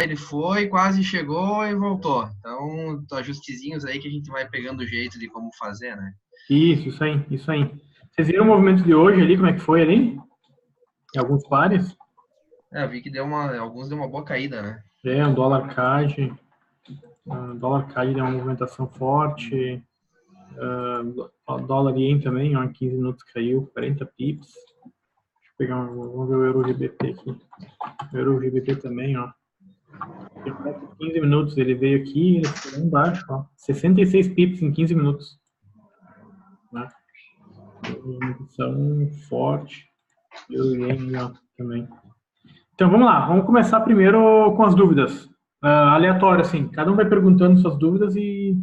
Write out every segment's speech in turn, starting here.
ele foi, quase chegou e voltou. Então, ajustezinhos aí que a gente vai pegando o jeito de como fazer, né? Isso aí, isso aí. Vocês viram o movimento de hoje ali, como é que foi ali? Em alguns pares? Eu vi que alguns deu uma boa caída, né? Um dólar CAD. Dólar CAD deu uma movimentação forte. Dólar ien também, ó, em 15 minutos caiu, 40 pips. Deixa eu pegar vamos ver o Euro GBP aqui. O Euro GBP também, ó. 15 minutos, ele veio aqui, ele ficou lá embaixo, ó. 66 pips em 15 minutos. Né? Movimentação forte. Euro ien, ó, também. Então vamos lá, vamos começar primeiro com as dúvidas. Aleatório, assim, cada um vai perguntando suas dúvidas e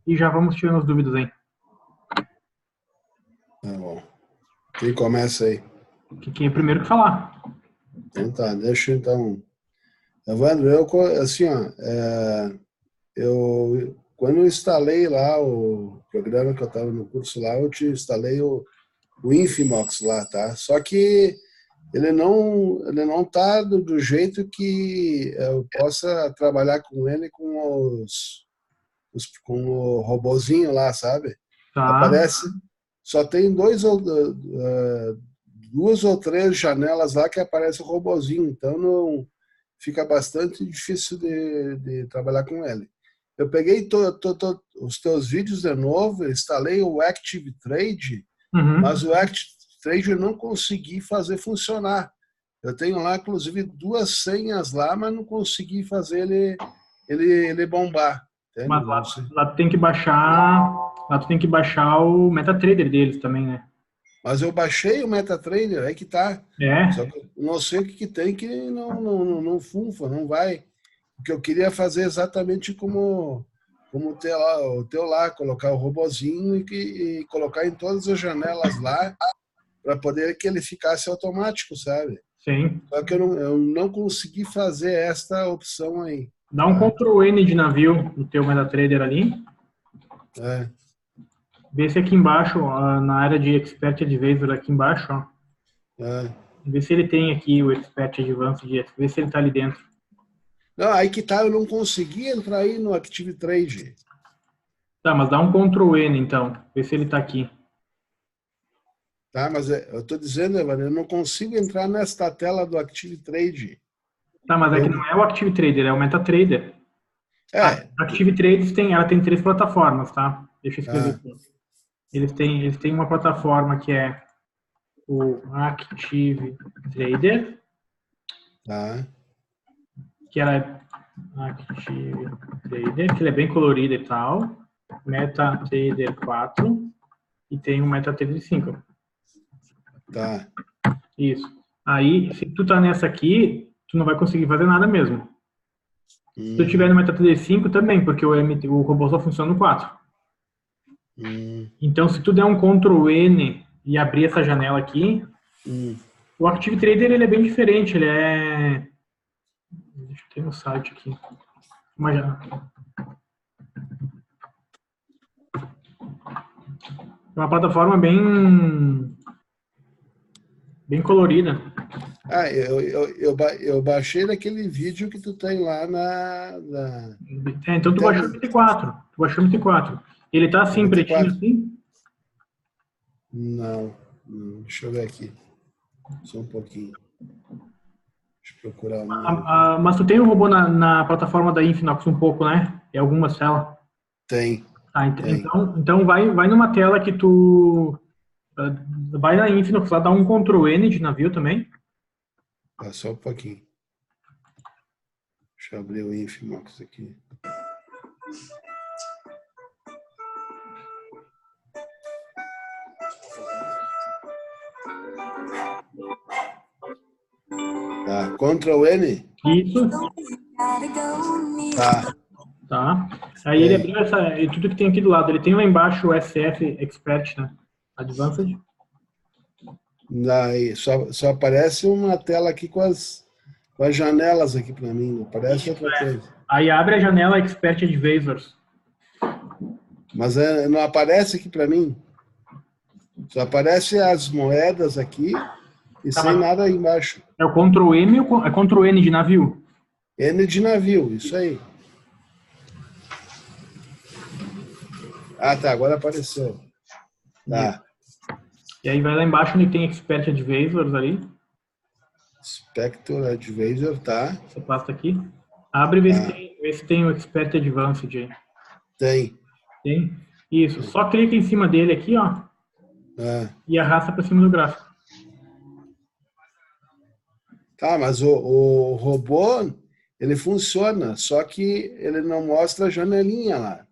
já vamos tirando as dúvidas aí. Tá bom. Quem começa aí? Quem é o primeiro que falar? Então tá, deixa então. Evandro, assim, ó, quando eu instalei lá o programa que eu estava no curso lá, eu te instalei o Infimox lá, tá? Só que ele não tá do jeito que eu possa trabalhar com ele com com o robozinho lá, sabe? Tá. Aparece, só tem duas ou três janelas lá que aparece o robozinho, então não fica bastante difícil de trabalhar com ele. Eu peguei os teus vídeos de novo, instalei o Active Trade, mas o Active Trade eu não consegui fazer funcionar. Eu tenho lá, inclusive, 2 senhas lá, mas não consegui fazer ele bombar. Entende? Mas lá tu tem que baixar o MetaTrader deles também, né? Mas eu baixei o MetaTrader, aí que tá. Só que eu não sei o que tem que não funfa, não vai. Porque eu queria fazer exatamente como o teu lá, colocar o robozinho e colocar em todas as janelas lá para poder que ele ficasse automático, sabe? Sim. Só que eu não consegui fazer esta opção aí. Dá um Ctrl N de navio no teu MetaTrader ali. Vê se aqui embaixo, na área de Expert Advisor, aqui embaixo, ó. Vê se ele tem aqui o Expert Advanced, vê se ele tá ali dentro. Não, aí que tá, eu não consegui entrar aí no Active Trade. Tá, mas dá um Ctrl N então, vê se ele tá aqui. Tá, mas eu tô dizendo, Evandro, eu não consigo entrar nesta tela do Active Trade. Tá, mas é que não é o Active Trader, é o MetaTrader. A Active Trades ela tem 3 plataformas, tá? Deixa eu escrever aqui. Eles têm uma plataforma que é o Active Trader, que ela é Active Trader, que ele é bem colorido e tal, MetaTrader 4 e tem o MetaTrader 5. Tá. Isso. Aí, se tu tá nessa aqui, tu não vai conseguir fazer nada mesmo. Se tu tiver no MetaTrader 5 também, porque o robô só funciona no 4. Então, se tu der um Ctrl N e abrir essa janela aqui, o Active Trader ele é bem diferente. Ele é... Deixa eu ter no site aqui. Uma janela. É uma plataforma bem colorida. Eu baixei naquele vídeo que tu tem lá então tu baixou o MT4. Tu baixou o MT4. Ele tá assim, pretinho assim? Não. Deixa eu ver aqui. Só um pouquinho. Deixa eu procurar. Mas tu tem o robô na plataforma da Infinox um pouco, né? Em algumas telas. Tem. Então vai numa tela que tu... Vai na Infinox lá, dá um Ctrl N de navio também. Só um pouquinho. Deixa eu abrir o Infimox aqui. Ctrl N? Isso. Tá. Aí ele abriu tudo que tem aqui do lado. Ele tem lá embaixo o SF Expert, né? Advanced. Aí, só aparece uma tela aqui com as janelas aqui para mim, não aparece outra coisa. Aí abre a janela Expert Advisors. Mas não aparece aqui para mim. Só aparece as moedas aqui e sem nada aí embaixo. É o Ctrl M ou é Ctrl N de navio? N de navio, isso aí. Ah, tá, agora apareceu. Tá. E aí vai lá embaixo onde tem Expert Advisors ali. Spectre Advisor, tá. Essa pasta aqui. Abre e vê se tem o Expert Advanced aí. Tem. Tem? Isso. Só clica em cima dele aqui, ó. E arrasta para cima do gráfico. Tá, mas o robô, ele funciona, só que ele não mostra a janelinha lá.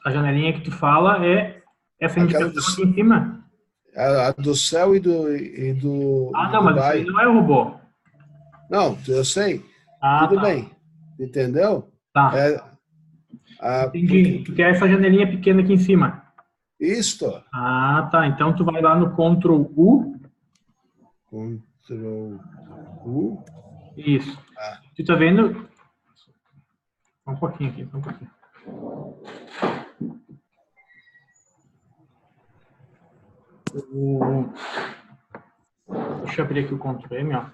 A janelinha que tu fala é essa Aquela indicação aqui em cima. a do céu e do Ah, de não, mas isso aí Dubai. não é o robô. Não, eu sei. Ah, Tudo tá. bem. Entendeu? Tá. É, Entendi. Tu quer essa janelinha pequena aqui em cima. isto. Ah, tá. Então tu vai lá no Ctrl U. Ctrl U. Isso. Tu tá vendo? Só um pouquinho aqui, só um pouquinho. Deixa eu abrir aqui o Ctrl M, ó.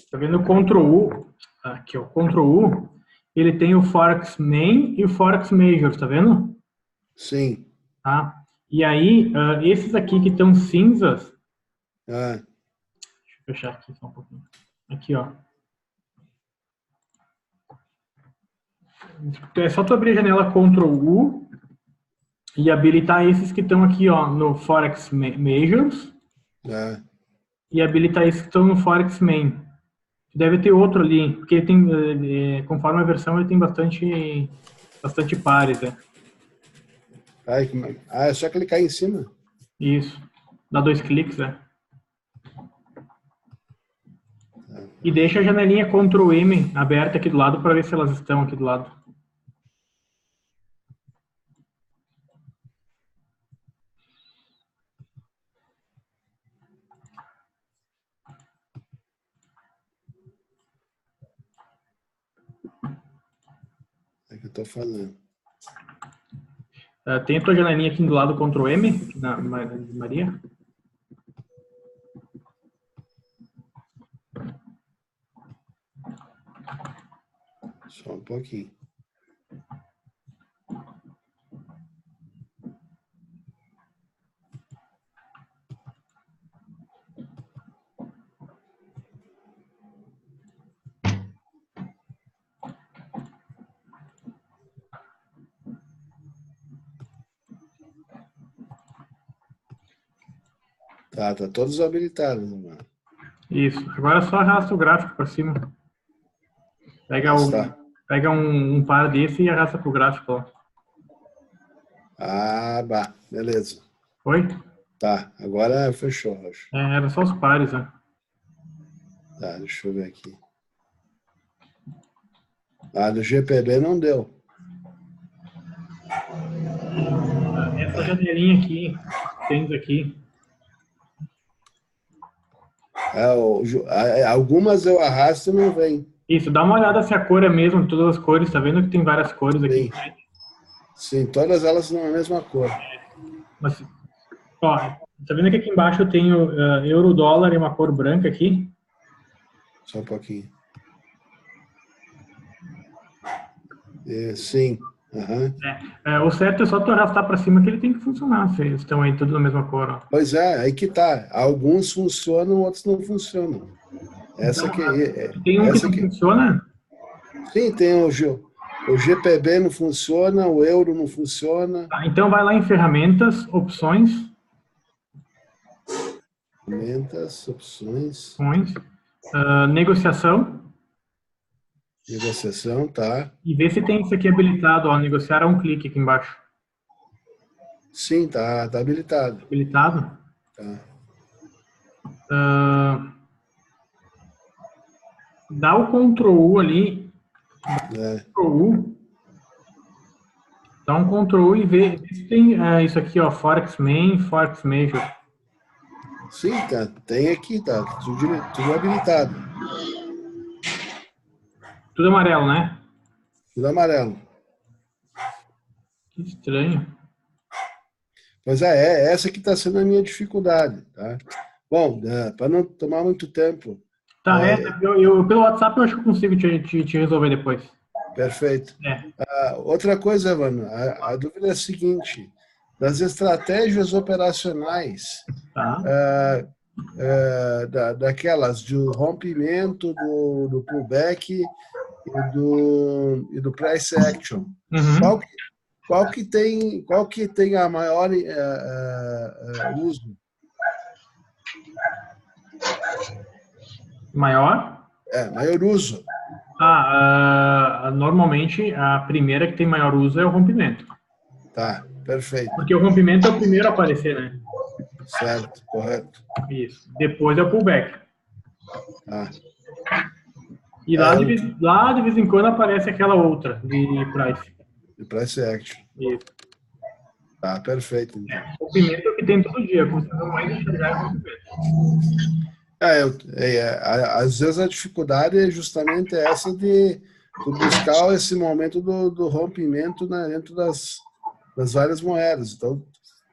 Tá vendo o Ctrl U? Aqui, ó. Ctrl U. Ele tem o Forex Main e o Forex Major, tá vendo? Sim. Tá? E aí, esses aqui que estão cinzas. Deixa eu fechar aqui só um pouquinho. Aqui, ó. É só tu abrir a janela Ctrl U e habilitar esses que estão aqui, ó, no Forex Majors. E habilitar esses que estão no Forex Main. Deve ter outro ali, porque ele tem, conforme a versão, ele tem bastante pares, né? É só clicar em cima. Isso. Dá 2 cliques, né? E deixa a janelinha Ctrl M aberta aqui do lado para ver se elas estão aqui do lado. É que eu tô falando. Tem a tua janelinha aqui do lado Ctrl M, na Maria? Só um pouquinho. Tá todos habilitados, mano. Isso. Agora só arrasta o gráfico para cima. Pega um par desse e arrasta pro gráfico, ó. Beleza. Oi? Tá, agora fechou, acho. Era só os pares, né? Tá, deixa eu ver aqui. Do GPB não deu. Essa janelinha aqui, tens aqui. Algumas eu arrasto e não vem. Isso, dá uma olhada se a cor é mesmo, todas as cores, tá vendo que tem várias cores aqui? Sim, todas elas são a mesma cor. Mas, ó, tá vendo que aqui embaixo eu tenho euro, dólar e uma cor branca aqui? Só um pouquinho. Sim. O certo é só tu arrastar para cima que ele tem que funcionar, se eles estão aí tudo na mesma cor, ó. Pois é, aí que tá. Alguns funcionam, outros não funcionam. Tem um que não funciona? Sim, tem o GPB não funciona, o euro não funciona. Tá, então vai lá em ferramentas, opções. Ferramentas, opções. Negociação. Negociação, tá. E vê se tem isso aqui habilitado, ó, negociar a um clique aqui embaixo. Sim, tá habilitado. Habilitado? Tá. Dá o Ctrl U ali. Ctrl U. Dá um Ctrl U e vê se tem isso aqui, ó, Forex Main, Forex Major. Sim, tá. Tem aqui, tá. Tudo habilitado. Tudo amarelo, né? Tudo amarelo. Que estranho. Pois essa que está sendo a minha dificuldade, tá? Bom, para não tomar muito tempo, Tá, pelo WhatsApp eu acho que eu consigo te resolver depois. Perfeito. É. Outra coisa, Evandro, a dúvida é a seguinte: das estratégias operacionais, Tá. daquelas de rompimento, do pullback e do price action, Uhum. qual que tem a maior uso? Maior? Maior uso. Normalmente a primeira que tem maior uso é o rompimento. Tá, perfeito. Porque o rompimento é o primeiro a aparecer, né? Certo, correto. Isso. Depois é o pullback. Tá. E lá de vez em quando aparece aquela outra de price. De price action. Isso. Tá, perfeito. Então. Rompimento é o que tem todo dia. Como você não mais enxergar é rompimento. Às vezes a dificuldade é justamente essa de buscar esse momento do rompimento, né, dentro das várias moedas. Então,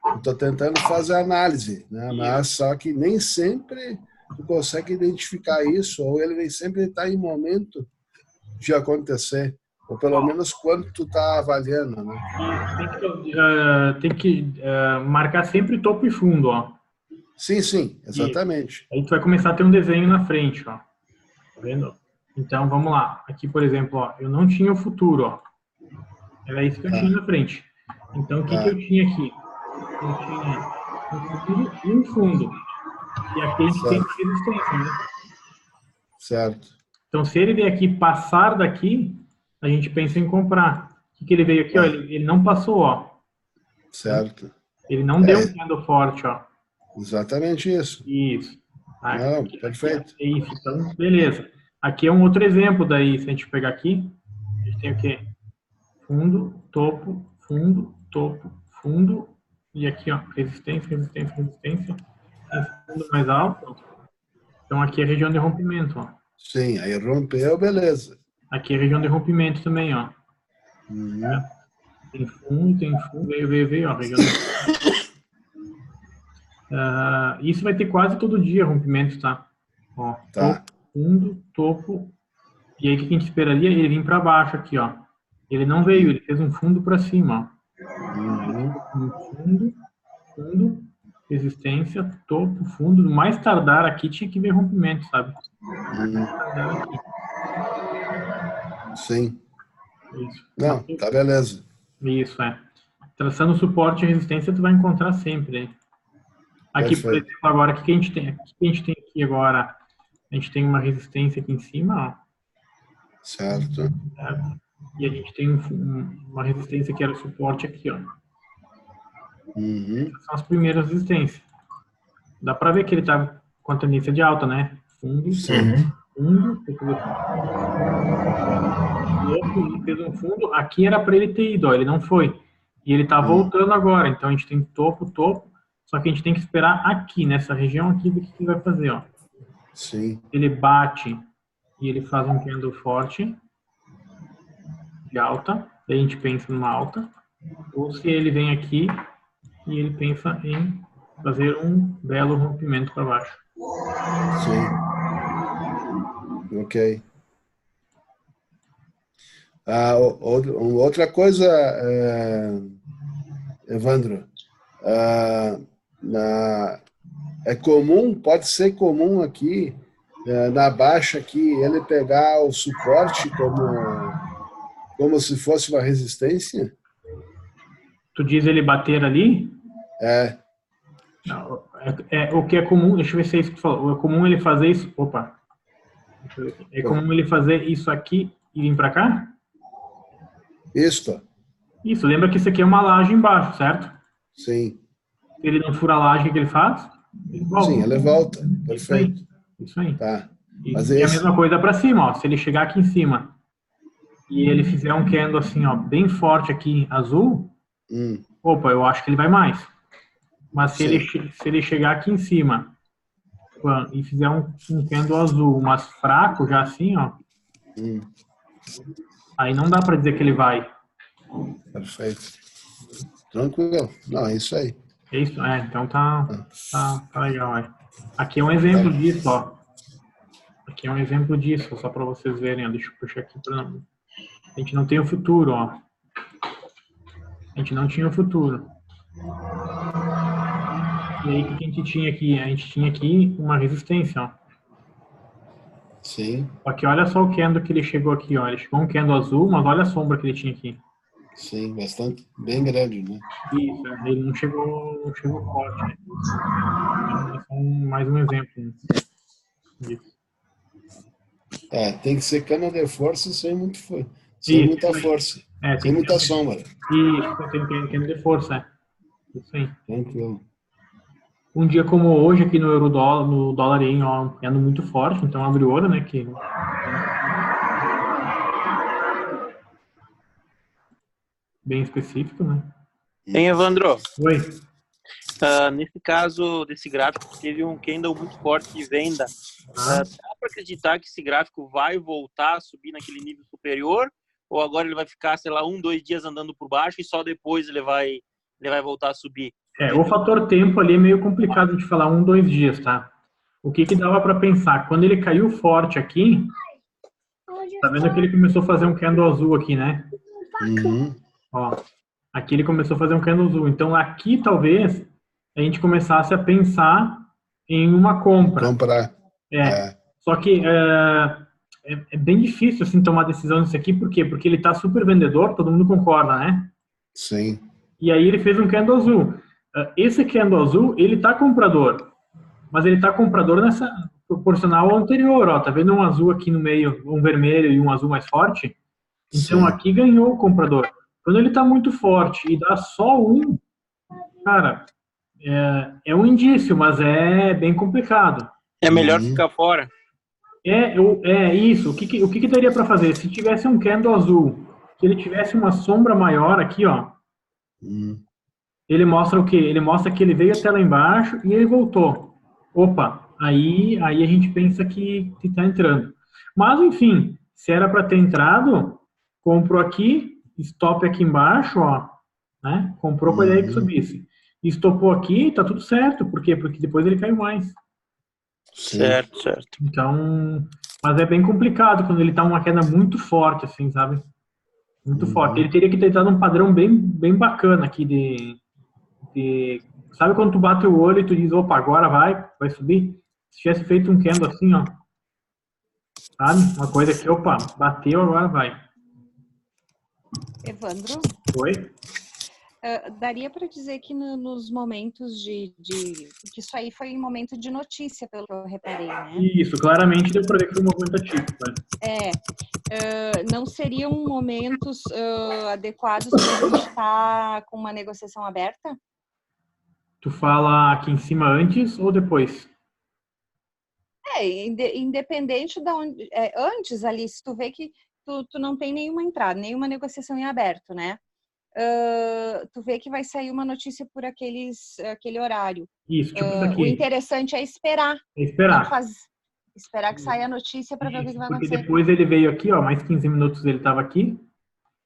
eu estou tentando fazer análise, né, mas só que nem sempre tu consegue identificar isso, ou ele nem sempre está em momento de acontecer, ou pelo menos quando tu está avaliando, né? Tem que marcar sempre topo e fundo, ó. Sim, exatamente. Aí tu vai começar a ter um desenho na frente, ó. Tá vendo? Então, vamos lá. Aqui, por exemplo, ó, eu não tinha o futuro, ó. Era isso que eu tinha na frente. Então, o que eu tinha aqui? Eu tinha um futuro e um fundo. E aqui a gente tem uma resistência, né? Certo. Então, se ele vier aqui passar daqui, a gente pensa em comprar. O que ele veio aqui, ó? Ele não passou, ó. Certo. Ele não deu um candle forte, ó. Exatamente isso. Isso. Não, perfeito. É isso. Então, beleza. Aqui é um outro exemplo daí. Se a gente pegar aqui, a gente tem o quê? Fundo, topo, fundo. E aqui, ó, resistência. Tem fundo mais alto. Então, aqui é a região de rompimento, ó. Sim, aí rompeu, beleza. Aqui é a região de rompimento também, ó. Uhum. Tem fundo, veio, ó, região de... isso vai ter quase todo dia rompimento, tá? Ó, Tá. Topo. E aí, o que a gente esperaria? Ele vir para baixo aqui, ó. Ele não veio, ele fez um fundo para cima, ó. Uhum. Fundo, resistência, topo, fundo. No mais tardar aqui tinha que ver rompimento, sabe? Uhum. Aqui. Sim. Isso. Não, tá beleza. Isso, é. Traçando suporte e resistência, tu vai encontrar sempre, hein? Aqui, Perfeito. por exemplo, agora, o que a gente tem? O que a gente tem aqui agora? A gente tem uma resistência aqui em cima, ó. Certo. E a gente tem uma resistência que era o suporte aqui, ó. Uhum. Essas são as primeiras resistências. Dá pra ver que ele tá com a tendência de alta, né? Fundo, fundo, ele fez um fundo. Aqui era para ele ter ido, ó, ele não foi. E ele tá voltando agora. Então a gente tem topo. Só que a gente tem que esperar aqui, nessa região aqui, do que ele vai fazer, ó. Sim. Ele bate e ele faz um candle forte de alta. Daí a gente pensa numa alta. Ou se ele vem aqui e ele pensa em fazer um belo rompimento para baixo. Sim. Ok. Outra coisa, Evandro, é comum, pode ser comum aqui, na baixa aqui, ele pegar o suporte como se fosse uma resistência? Tu diz ele bater ali? É. Não, o que é comum, deixa eu ver se é isso que tu falou. É comum ele fazer isso. Opa. É comum ele fazer isso aqui e vir para cá? Isso. Isso, lembra que isso aqui é uma laje embaixo, certo? Sim. Se ele não fura a laje, o que ele faz? Ele volta. Sim, ele volta. Perfeito. Isso aí. Tá. E a mesma coisa para cima, ó. Se ele chegar aqui em cima e ele fizer um candle assim, ó, bem forte aqui, azul, opa, eu acho que ele vai mais. Mas se ele chegar aqui em cima e fizer um candle azul, mas fraco, já assim, ó, aí não dá para dizer que ele vai. Perfeito. Tranquilo. Não, é isso aí. É isso, então tá legal, Aqui é um exemplo disso, ó. Aqui é um exemplo disso, só para vocês verem. Ó. Deixa eu puxar aqui para não. A gente não tem o futuro, ó. A gente não tinha o futuro. E aí, o que a gente tinha aqui? A gente tinha aqui uma resistência, ó. Sim, Só que olha só o candle que ele chegou aqui, ó. Ele chegou um candle azul, mas olha a sombra que ele tinha aqui. sim, bastante, bem grande, né? Isso, ele não chegou forte. Né? Então, mais um exemplo. Né? Isso. Tem que ser cana de força sem Isso, muita força, tem sem que muita ter, sombra. isso, tem que ter força, é. Isso aí. Tranquilo. Um dia como hoje, aqui no Eurodólar, no dólar yen, ó, ando muito forte, então abre ouro, né, que... Bem específico, né? Hein, Evandro? Oi. Nesse caso desse gráfico, teve um candle muito forte de venda. Dá para acreditar que esse gráfico vai voltar a subir naquele nível superior? Ou agora ele vai ficar, sei lá, 1, 2 dias andando por baixo e só depois ele vai voltar a subir? O fator tempo ali é meio complicado de falar 1, 2 dias, tá? O que dava para pensar? Quando ele caiu forte aqui, tá vendo que ele começou a fazer um candle azul aqui, né? Uhum. Ó, aqui ele começou a fazer um candle azul. Então aqui talvez a gente começasse a pensar em uma compra. Comprar. Só que é bem difícil assim tomar decisão nisso aqui, por quê? Porque ele tá super vendedor, todo mundo concorda, né? Sim. E aí ele fez um candle azul. Esse candle azul, ele tá comprador, mas ele tá comprador nessa proporcional ao anterior, ó, tá vendo um azul aqui no meio, um vermelho e um azul mais forte? Então Sim. aqui ganhou o comprador. Quando ele tá muito forte e dá só um, cara, é um indício, mas é bem complicado. É melhor ficar fora? Isso. O que daria para fazer? Se tivesse um candle azul, que ele tivesse uma sombra maior aqui, ó, ele mostra o quê? Ele mostra que ele veio até lá embaixo e ele voltou. Opa, aí a gente pensa que tá entrando. Mas, enfim, se era para ter entrado, comprou aqui, stop aqui embaixo, ó, né? Comprou com a ideia que subisse. Estopou aqui, tá tudo certo. Por quê? Porque depois ele caiu mais. Certo. Então, mas é bem complicado quando ele tá uma queda muito forte, assim, sabe? Muito forte. Ele teria que ter dado um padrão bem bacana aqui sabe quando tu bate o olho e tu diz, opa, agora vai subir? Se tivesse feito um candle assim, ó, sabe? Uma coisa que, opa, bateu, agora vai. Evandro? Oi? Daria para dizer que nos momentos que isso aí foi um momento de notícia, pelo que eu reparei, né? Isso, claramente deu para ver que foi um movimento atípico. Né? Não seriam momentos adequados para a gente estar com uma negociação aberta? Tu fala aqui em cima antes ou depois? Independente de onde... antes ali, se tu vê que tu não tem nenhuma entrada, nenhuma negociação em aberto, né? Tu vê que vai sair uma notícia por aquele horário. Isso, tipo isso aqui. O interessante é esperar. Esperar que saia a notícia para ver o que vai acontecer. Porque depois ele veio aqui, ó, mais 15 minutos ele estava aqui.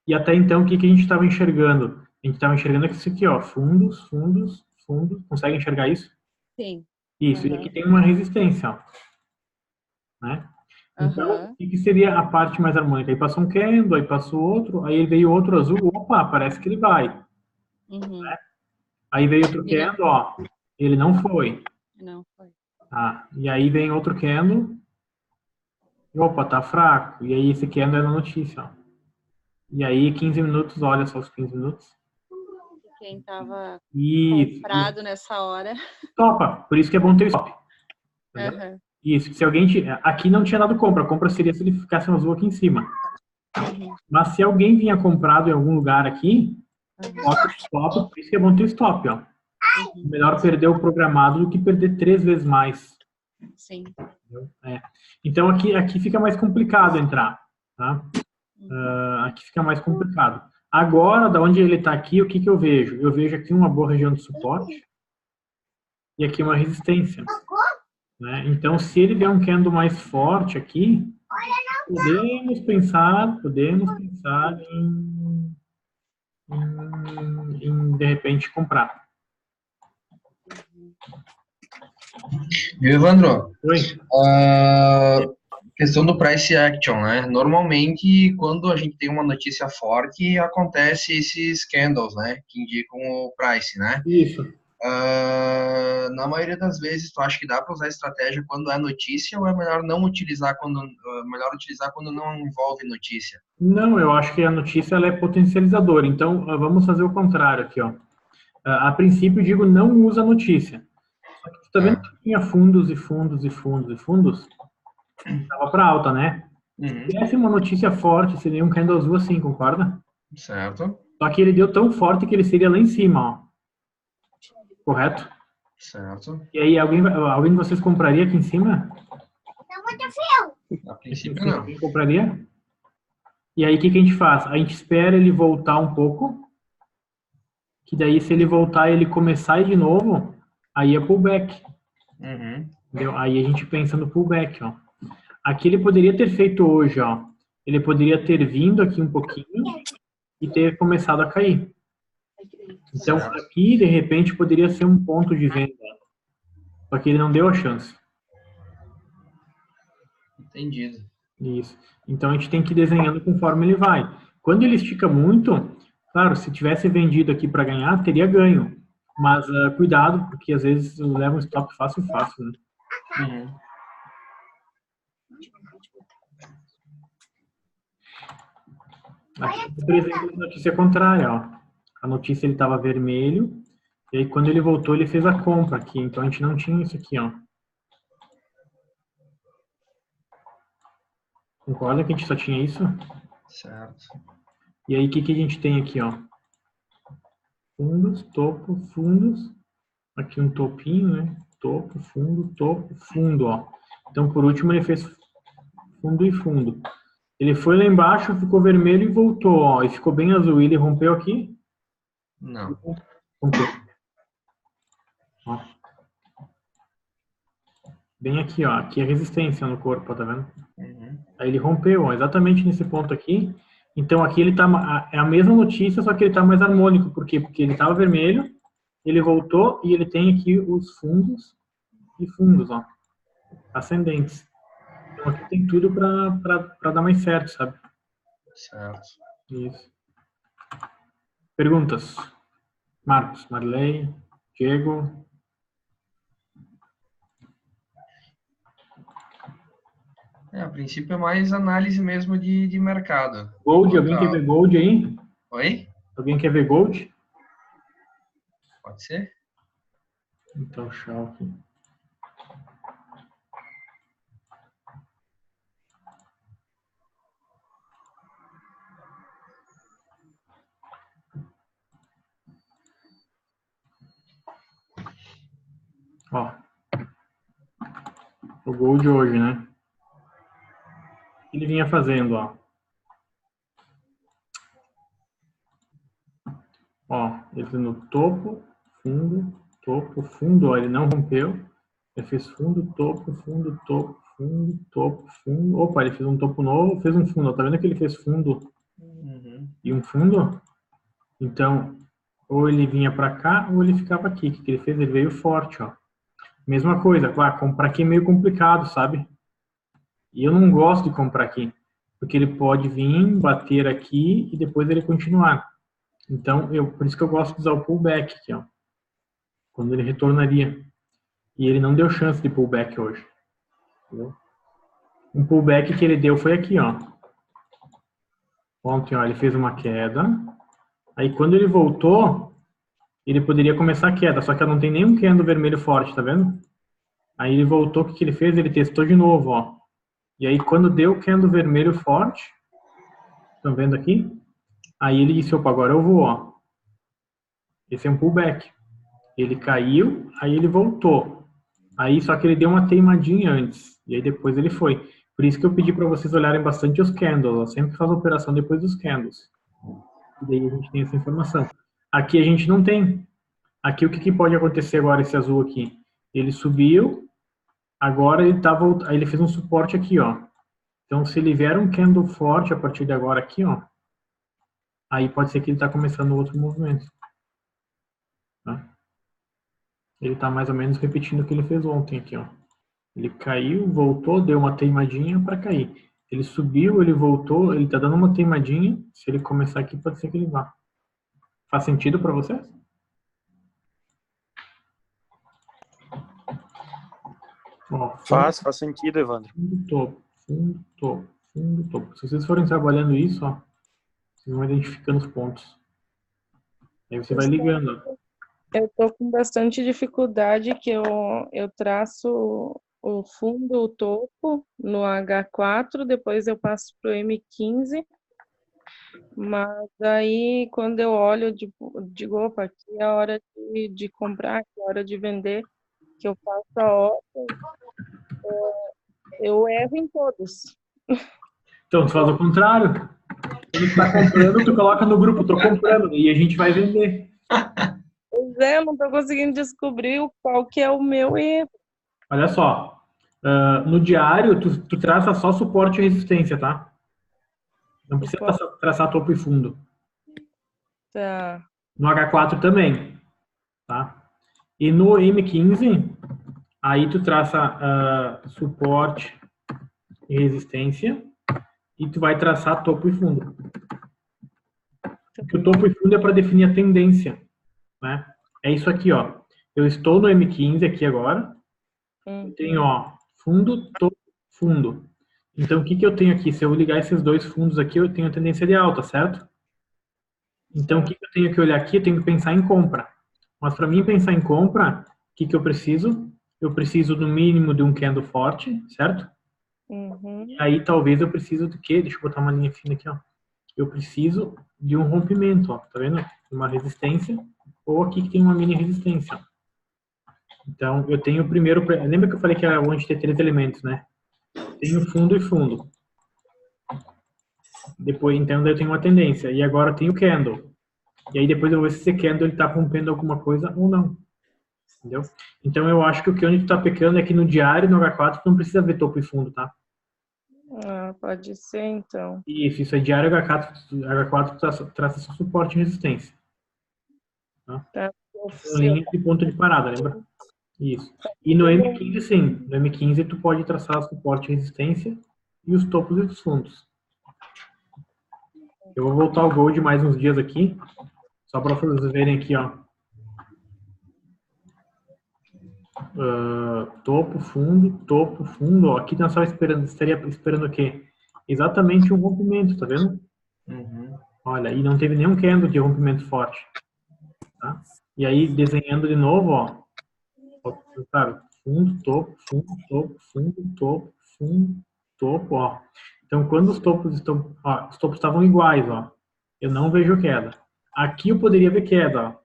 E até então, o que a gente estava enxergando? A gente estava enxergando isso aqui, ó, fundos. Consegue enxergar isso? Sim. Isso, e aqui tem uma resistência, ó. Né? Então, o que seria a parte mais harmônica? Aí passou um candle, aí passou outro, aí veio outro azul, opa, parece que ele vai. Né? Aí veio outro candle, ó, ele não foi. Não foi. E aí vem outro candle, e, opa, tá fraco. E aí esse candle é na notícia, ó. E aí 15 minutos, olha só os 15 minutos. Quem tava comprado nessa hora. Topa, por isso que é bom ter stop. Isso, se alguém... Aqui não tinha dado compra. A compra seria se ele ficasse no azul aqui em cima. Mas se alguém vinha comprado em algum lugar aqui, stop, por isso que é bom ter stop, ó. Melhor perder o programado do que perder 3 vezes mais. Sim. Então aqui fica mais complicado entrar, tá? Aqui fica mais complicado. Agora, da onde ele está aqui, o que eu vejo? Eu vejo aqui uma boa região de suporte e aqui uma resistência. Né? Então, se ele der um candle mais forte aqui, podemos pensar em de repente comprar. Viu, Evandro? Oi? Questão do price action, né? Normalmente, quando a gente tem uma notícia forte, acontece esses candles, né? Que indicam o price, né? Isso. Na maioria das vezes, tu acha que dá para usar estratégia quando é notícia ou é melhor não utilizar melhor utilizar quando não envolve notícia? Não, eu acho que a notícia ela é potencializadora. Então, vamos fazer o contrário aqui, ó. A princípio, eu digo não usa a notícia. Só que tu tá vendo que tinha fundos e fundos e fundos e fundos? Tava para alta, né? Uhum. Se tivesse uma notícia forte, seria um candle azul assim, concorda? Certo, Só que ele deu tão forte que ele seria lá em cima, ó. Correto? certo. E aí, alguém de vocês compraria aqui em cima? A princípio, não. Alguém compraria? E aí, o que a gente faz? A gente espera ele voltar um pouco, que daí, se ele voltar e ele começar a ir de novo, aí é pullback. Uhum. Entendeu? Aí a gente pensa no pullback, ó. Aqui ele poderia ter feito hoje, ó. Ele poderia ter vindo aqui um pouquinho e ter começado a cair. Então, Certo. aqui, de repente, poderia ser um ponto de venda. Só que ele não deu a chance. Entendido. Isso. Então, a gente tem que ir desenhando conforme ele vai. Quando ele estica muito, claro, se tivesse vendido aqui para ganhar, teria ganho. Mas cuidado, porque às vezes leva um stop fácil, né? Uhum. Aqui, por exemplo, a notícia contrária, ó. A notícia ele estava vermelho, e aí quando ele voltou ele fez a compra aqui, então a gente não tinha isso aqui, ó. Concorda que a gente só tinha isso? Certo. E aí o que a gente tem aqui, ó? Fundos, topo, fundos. Aqui um topinho, né? Topo, fundo, ó. Então por último ele fez fundo e fundo. Ele foi lá embaixo, ficou vermelho e voltou, ó. E ficou bem azul. E ele rompeu aqui? Não. Rompeu. Ó. Bem aqui, ó. Aqui é resistência no corpo, tá vendo? Uhum. Aí ele rompeu, ó, exatamente nesse ponto aqui. Então aqui ele tá, é a mesma notícia, só que ele tá mais harmônico. Por quê? Porque ele tava vermelho, ele voltou e ele tem aqui os fundos e fundos, ó. Ascendentes. Então aqui tem tudo para dar mais certo, sabe? Certo. Isso. Perguntas? Marcos, Marley, Diego. A princípio é mais análise mesmo de mercado. Gold, alguém quer ver Gold aí? Oi? Alguém quer ver Gold? Pode ser? Então, tchau aqui. Ó. O Gold hoje, né? O que ele vinha fazendo, ó. Ó, ele fez no topo, fundo, ó, ele não rompeu. Ele fez fundo, topo, fundo, topo, fundo, topo, fundo. Opa, ele fez um topo novo, fez um fundo. Tá vendo que ele fez fundo e um fundo? Então, ou ele vinha para cá ou ele ficava aqui. O que ele fez? Ele veio forte, ó. Mesma coisa, claro, comprar aqui é meio complicado, sabe? E eu não gosto de comprar aqui, porque ele pode vir, bater aqui e depois ele continuar. Então, por isso que eu gosto de usar o pullback aqui, ó. Quando ele retornaria. E ele não deu chance de pullback hoje. Entendeu? Um pullback que ele deu foi aqui, ó. Ontem, ó, ele fez uma queda. Aí, quando ele voltou, ele poderia começar a queda, só que não tem nenhum candle vermelho forte, tá vendo? Aí ele voltou, o que ele fez? Ele testou de novo, ó. E aí, quando deu o candle vermelho forte, estão vendo aqui? Aí ele disse, opa, agora eu vou, ó. Esse é um pullback. Ele caiu, aí ele voltou. Aí só que ele deu uma teimadinha antes. E aí depois ele foi. Por isso que eu pedi para vocês olharem bastante os candles. Eu sempre faço a operação depois dos candles. E daí a gente tem essa informação. Aqui a gente não tem. Aqui o que pode acontecer agora, esse azul aqui? Ele subiu, agora ele tá voltando. Aí ele fez um suporte aqui, ó. Então se ele vier um candle forte a partir de agora aqui, ó. Aí pode ser que ele tá começando outro movimento. Tá? Ele está mais ou menos repetindo o que ele fez ontem aqui, ó. Ele caiu, voltou, deu uma teimadinha para cair. Ele subiu, ele voltou, ele tá dando uma teimadinha. Se ele começar aqui, pode ser que ele vá. Faz sentido para você? Ó, Faz sentido, Evandro. fundo, topo, fundo, topo, fundo, topo. Se vocês forem trabalhando isso, ó, vocês vão identificando os pontos. Aí você vai ligando. Eu tô com bastante dificuldade que eu traço o fundo, o topo no H4, depois eu passo pro M15, mas aí quando eu olho, digo, opa, aqui é a hora de comprar, aqui é a hora de vender, que eu faço a ordem, eu erro em todos. Então, tu faz o contrário. Quando tu tá comprando, tu coloca no grupo, tô comprando, e a gente vai vender. Pois é, eu não tô conseguindo descobrir qual que é o meu erro. Olha só, no diário, tu traça só suporte e resistência, tá? Não precisa traçar topo e fundo. Tá. No H4 também, tá? E no M15, aí tu traça suporte e resistência e tu vai traçar topo e fundo. Porque o topo e fundo é para definir a tendência, né? É isso aqui, ó. Eu estou no M15 aqui agora. Eu tenho, ó, fundo, topo, fundo. Então, o que que eu tenho aqui? Se eu ligar esses dois fundos aqui, eu tenho a tendência de alta, certo? Então, o que que eu tenho que olhar aqui? Eu tenho que pensar em compra. Mas para mim pensar em compra, o que que eu preciso? Eu preciso no mínimo de um candle forte, certo? E aí talvez eu preciso do quê? Deixa eu botar uma linha fina aqui, ó. Eu preciso de um rompimento, ó. Tá vendo? Uma resistência. Ou aqui que tem uma mini resistência. Então, eu tenho o primeiro... Lembra que eu falei que era onde ter 3 elementos, né? Tenho fundo e fundo. Depois, então, eu tenho uma tendência. E agora eu tenho candle. E aí depois eu vou ver se esse candle ele tá rompendo alguma coisa ou não. Entendeu? Então, eu acho que o que onde tu tá pecando é que no diário, no H4, tu não precisa ver topo e fundo, tá? Ah, pode ser, então. Isso é diário H4 traça só suporte e resistência. Tá? Tá. São linhas de ponto de parada, lembra? Isso. E no M15, sim. No M15, tu pode traçar suporte e resistência e os topos e os fundos. Eu vou voltar ao Gold mais uns dias aqui, só para vocês verem aqui, ó. Topo, fundo, ó. Aqui nós estaria esperando o quê? Exatamente um rompimento, tá vendo? Olha, e não teve nenhum candle de rompimento forte. Tá? E aí, desenhando de novo, ó. Sabe? Fundo, topo, topo, ó. Então, quando os topos estão... Ó, os topos estavam iguais, ó. Eu não vejo queda. Aqui eu poderia ver queda, ó.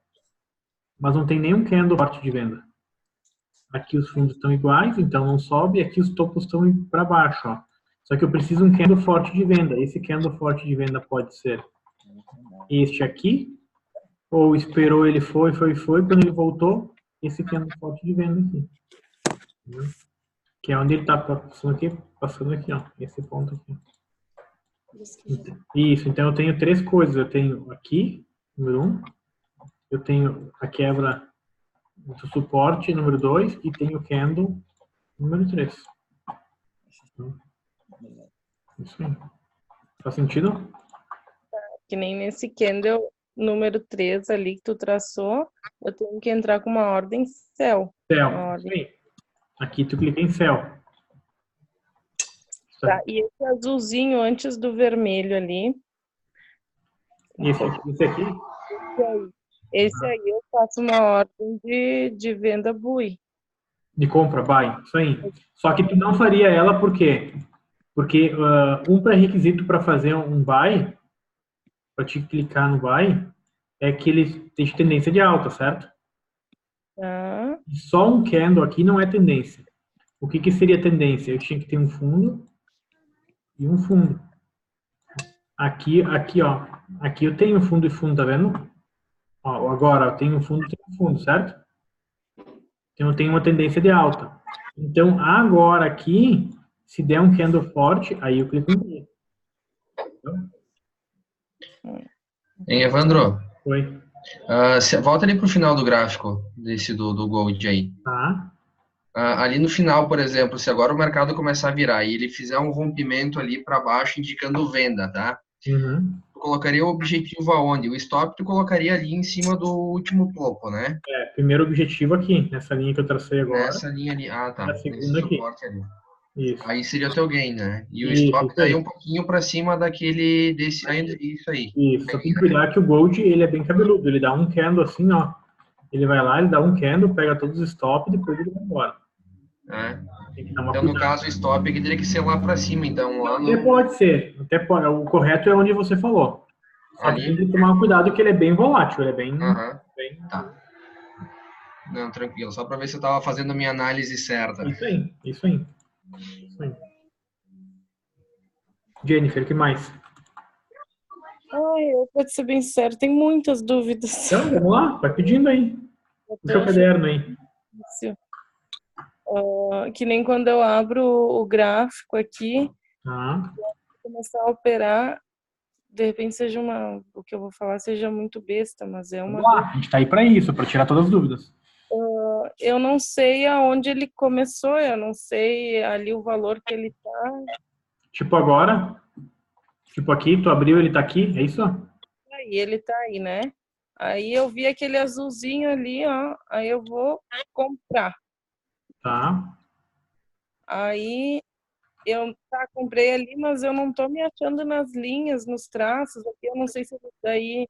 Mas não tem nenhum candle forte de venda. Aqui os fundos estão iguais, então não sobe. E aqui os topos estão para baixo, ó. Só que eu preciso de um candle forte de venda. Esse candle forte de venda pode ser este aqui. Ou esperou, ele foi. Quando ele voltou, esse candle forte de venda aqui. Que é onde ele está passando aqui, ó. Esse ponto aqui. Isso, então eu tenho 3 coisas. Eu tenho aqui, número 1. Eu tenho a quebra do suporte, número 2. E tenho o candle, número 3. Isso aí. Faz sentido? Que nem nesse candle número 3 ali que tu traçou, eu tenho que entrar com uma ordem céu. Sim. Aqui tu clica em céu. Tá, e esse azulzinho antes do vermelho ali. Esse aqui? Esse aí eu faço uma ordem de venda buy. De compra, buy. Isso aí. Só que tu não faria ela por quê? Porque um pré-requisito para fazer um buy, para te clicar no buy, é que ele tem tendência de alta, certo? Tá. Só um candle aqui não é tendência. O que que seria tendência? Eu tinha que ter um fundo e um fundo. Aqui, ó. Aqui eu tenho fundo e fundo, tá vendo? Ó, agora eu tenho um fundo e tenho um fundo, certo? Então eu tenho uma tendência de alta. Então agora aqui, se der um candle forte, aí eu clico em buy. Hein, Evandro? Oi. Volta ali pro final do gráfico desse do Gold aí. Tá. Ali no final, por exemplo, se agora o mercado começar a virar e ele fizer um rompimento ali para baixo indicando venda, tá? Uhum. Tu colocaria o objetivo aonde? O stop tu colocaria ali em cima do último topo, né? Primeiro objetivo aqui, nessa linha que eu tracei agora. Nessa linha ali. Ah, E a tá. Nesse segunda aqui. suporte ali. Isso. Aí seria o teu gain, né? E o Isso stop daí aí. um pouquinho para cima daquele desse ainda isso aí. Isso. Só tem que cuidar que o Gold, ele é bem cabeludo. Ele dá um candle assim, ó. Ele vai lá, ele dá um candle, pega todos os stop e depois ele vai embora. Tem que dar uma Então, no cuidada. caso, o stop aqui teria que ser lá para cima, então, lá Até no... pode ser. Até pode. O correto é onde você falou. Só que Ali? tem que tomar cuidado que ele é bem volátil. Ele é bem... bem... Tá. Não, tranquilo. Só para ver se eu estava fazendo a minha análise certa. Isso aí. Isso aí. Isso aí. Jennifer, o que mais? Eu vou te ser bem sincero, tem muitas dúvidas. Então, vamos lá. Vai pedindo aí. Puxa o caderno aí. Que nem quando eu abro o gráfico aqui, começar a operar, de repente o que eu vou falar seja muito besta, mas é uma... Vamos lá, a gente tá aí para isso, para tirar todas as dúvidas. Eu não sei aonde ele começou, eu não sei ali o valor que ele tá. Tipo agora, tipo aqui, tu abriu, ele tá aqui, é isso? Aí ele tá aí, né? Aí eu vi aquele azulzinho ali, ó, aí eu vou comprar. Tá. Aí eu comprei ali, mas eu não tô me achando nas linhas, nos traços aqui, eu não sei se daí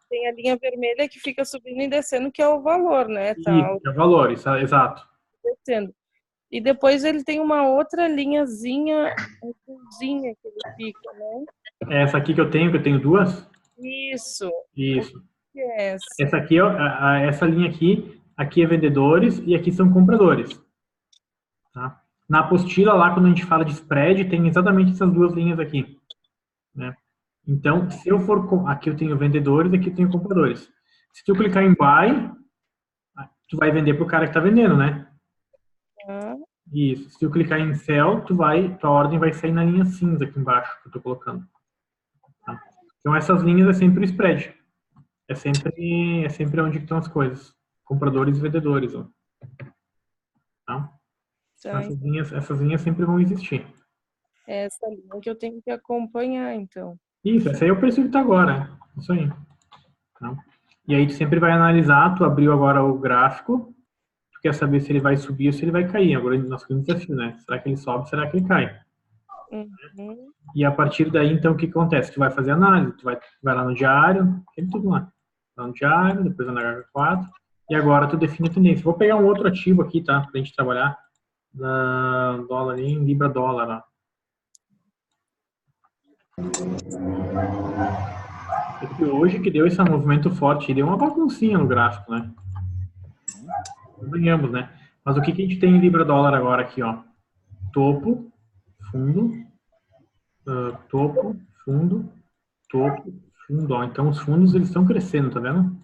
tem a linha vermelha que fica subindo e descendo, que é o valor, né? Tá, Isso, é o valor, isso, exato. descendo. E depois ele tem uma outra linhazinha, azulzinha que ele fica, né? É essa aqui que eu tenho duas? Isso. Isso. O que é essa? Essa aqui, essa linha aqui é vendedores e aqui são compradores. Tá? Na apostila lá, quando a gente fala de spread, tem exatamente essas duas linhas aqui. Né? Então, se eu for... Aqui eu tenho vendedores, aqui eu tenho compradores. Se tu clicar em buy, tu vai vender pro cara que tá vendendo, né? Isso. Se tu clicar em sell, tua ordem vai sair na linha cinza aqui embaixo que eu tô colocando. Tá? Então, essas linhas é sempre o spread. É sempre onde estão as coisas. Compradores e vendedores. Ó. Tá? Essas linhas sempre vão existir. É essa linha que eu tenho que acompanhar, então. Isso, essa aí é o preço que tá agora. Isso aí. Tá? E aí tu sempre vai analisar, tu abriu agora o gráfico, tu quer saber se ele vai subir ou se ele vai cair. Agora nós temos um desafio, né? Será que ele sobe, será que ele cai? Uhum. E a partir daí, então, o que acontece? Tu vai fazer análise, tu vai lá no diário, tem tudo lá. Lá no diário, depois na H4, e agora tu define a tendência. Vou pegar um outro ativo aqui, tá? Pra gente trabalhar na dólar em libra dólar, ó. Porque hoje que deu esse movimento forte, deu uma baguncinha no gráfico, né? Ganhamos, né? Mas o que a gente tem em libra dólar agora aqui, ó? Topo, fundo, topo, fundo, topo, fundo, ó. Então os fundos eles estão crescendo, tá vendo?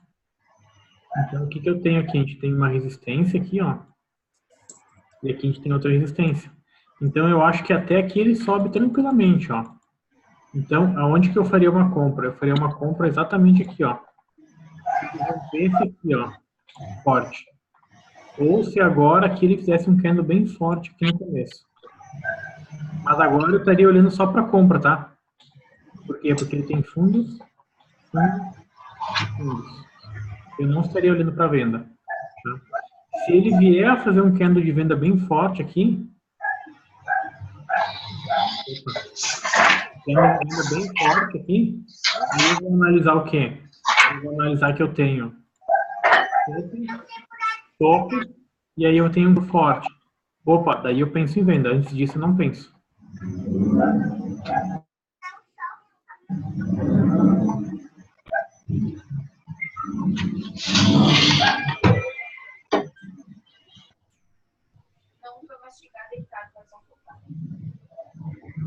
Então o que eu tenho aqui? A gente tem uma resistência aqui, ó. E aqui a gente tem outra resistência. Então eu acho que até aqui ele sobe tranquilamente, ó. Então, aonde que eu faria uma compra? Eu faria uma compra exatamente aqui, ó. Esse aqui, ó, forte. Ou se agora aqui ele fizesse um candle bem forte aqui no começo. Mas agora eu estaria olhando só para compra, tá? Por quê? Porque ele tem fundos, fundos. Eu não estaria olhando para venda. Tá? Se ele vier a fazer um candle de venda bem forte aqui, tem uma venda bem forte aqui, aí eu vou analisar o quê? Eu vou analisar que eu tenho topo, e aí eu tenho um forte. Opa, daí eu penso em venda. Antes disso eu não penso.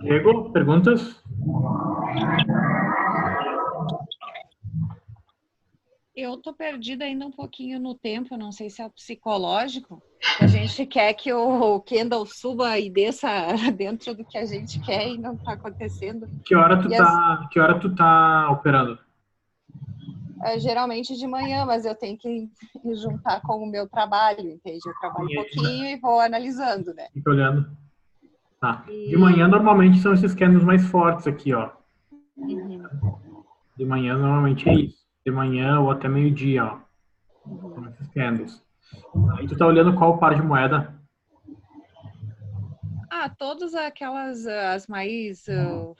Diego, perguntas? Eu tô perdida ainda um pouquinho no tempo, não sei se é psicológico. A gente quer que o Kendall suba e desça dentro do que a gente quer e não tá acontecendo. Que hora tu tá operando? geralmente de manhã, mas eu tenho que juntar com o meu trabalho, entende? Eu trabalho um pouquinho e vou analisando, né? Fica olhando. Tá. De manhã, normalmente, são esses candles mais fortes aqui, ó. De manhã, normalmente, é isso. De manhã ou até meio-dia, ó. São esses candles. Aí tu tá olhando qual par de moeda? Todas aquelas, as mais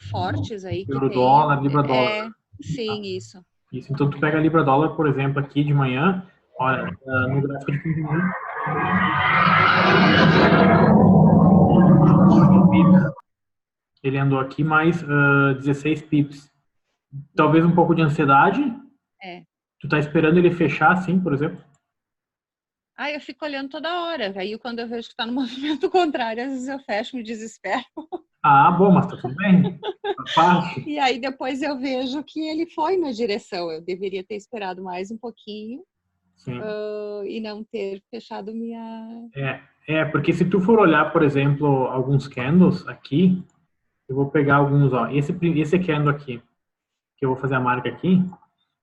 fortes aí que Euro tem. dólar, libra dólar. Sim, isso. Isso. Então, tu pega a libra dólar, por exemplo, aqui de manhã, olha, no gráfico de 15 minutos. Ele andou aqui mais 16 pips. Talvez um pouco de ansiedade. Tu tá esperando ele fechar assim, por exemplo? Eu fico olhando toda hora. Aí quando eu vejo que tá no movimento contrário, às vezes eu fecho, me desespero. Bom, mas tá tudo bem. Faz parte. E aí depois eu vejo que ele foi na direção. Eu deveria ter esperado mais um pouquinho. Sim. E não ter fechado minha... Porque se tu for olhar, por exemplo, alguns candles aqui, eu vou pegar alguns, ó. Esse candle aqui, que eu vou fazer a marca aqui,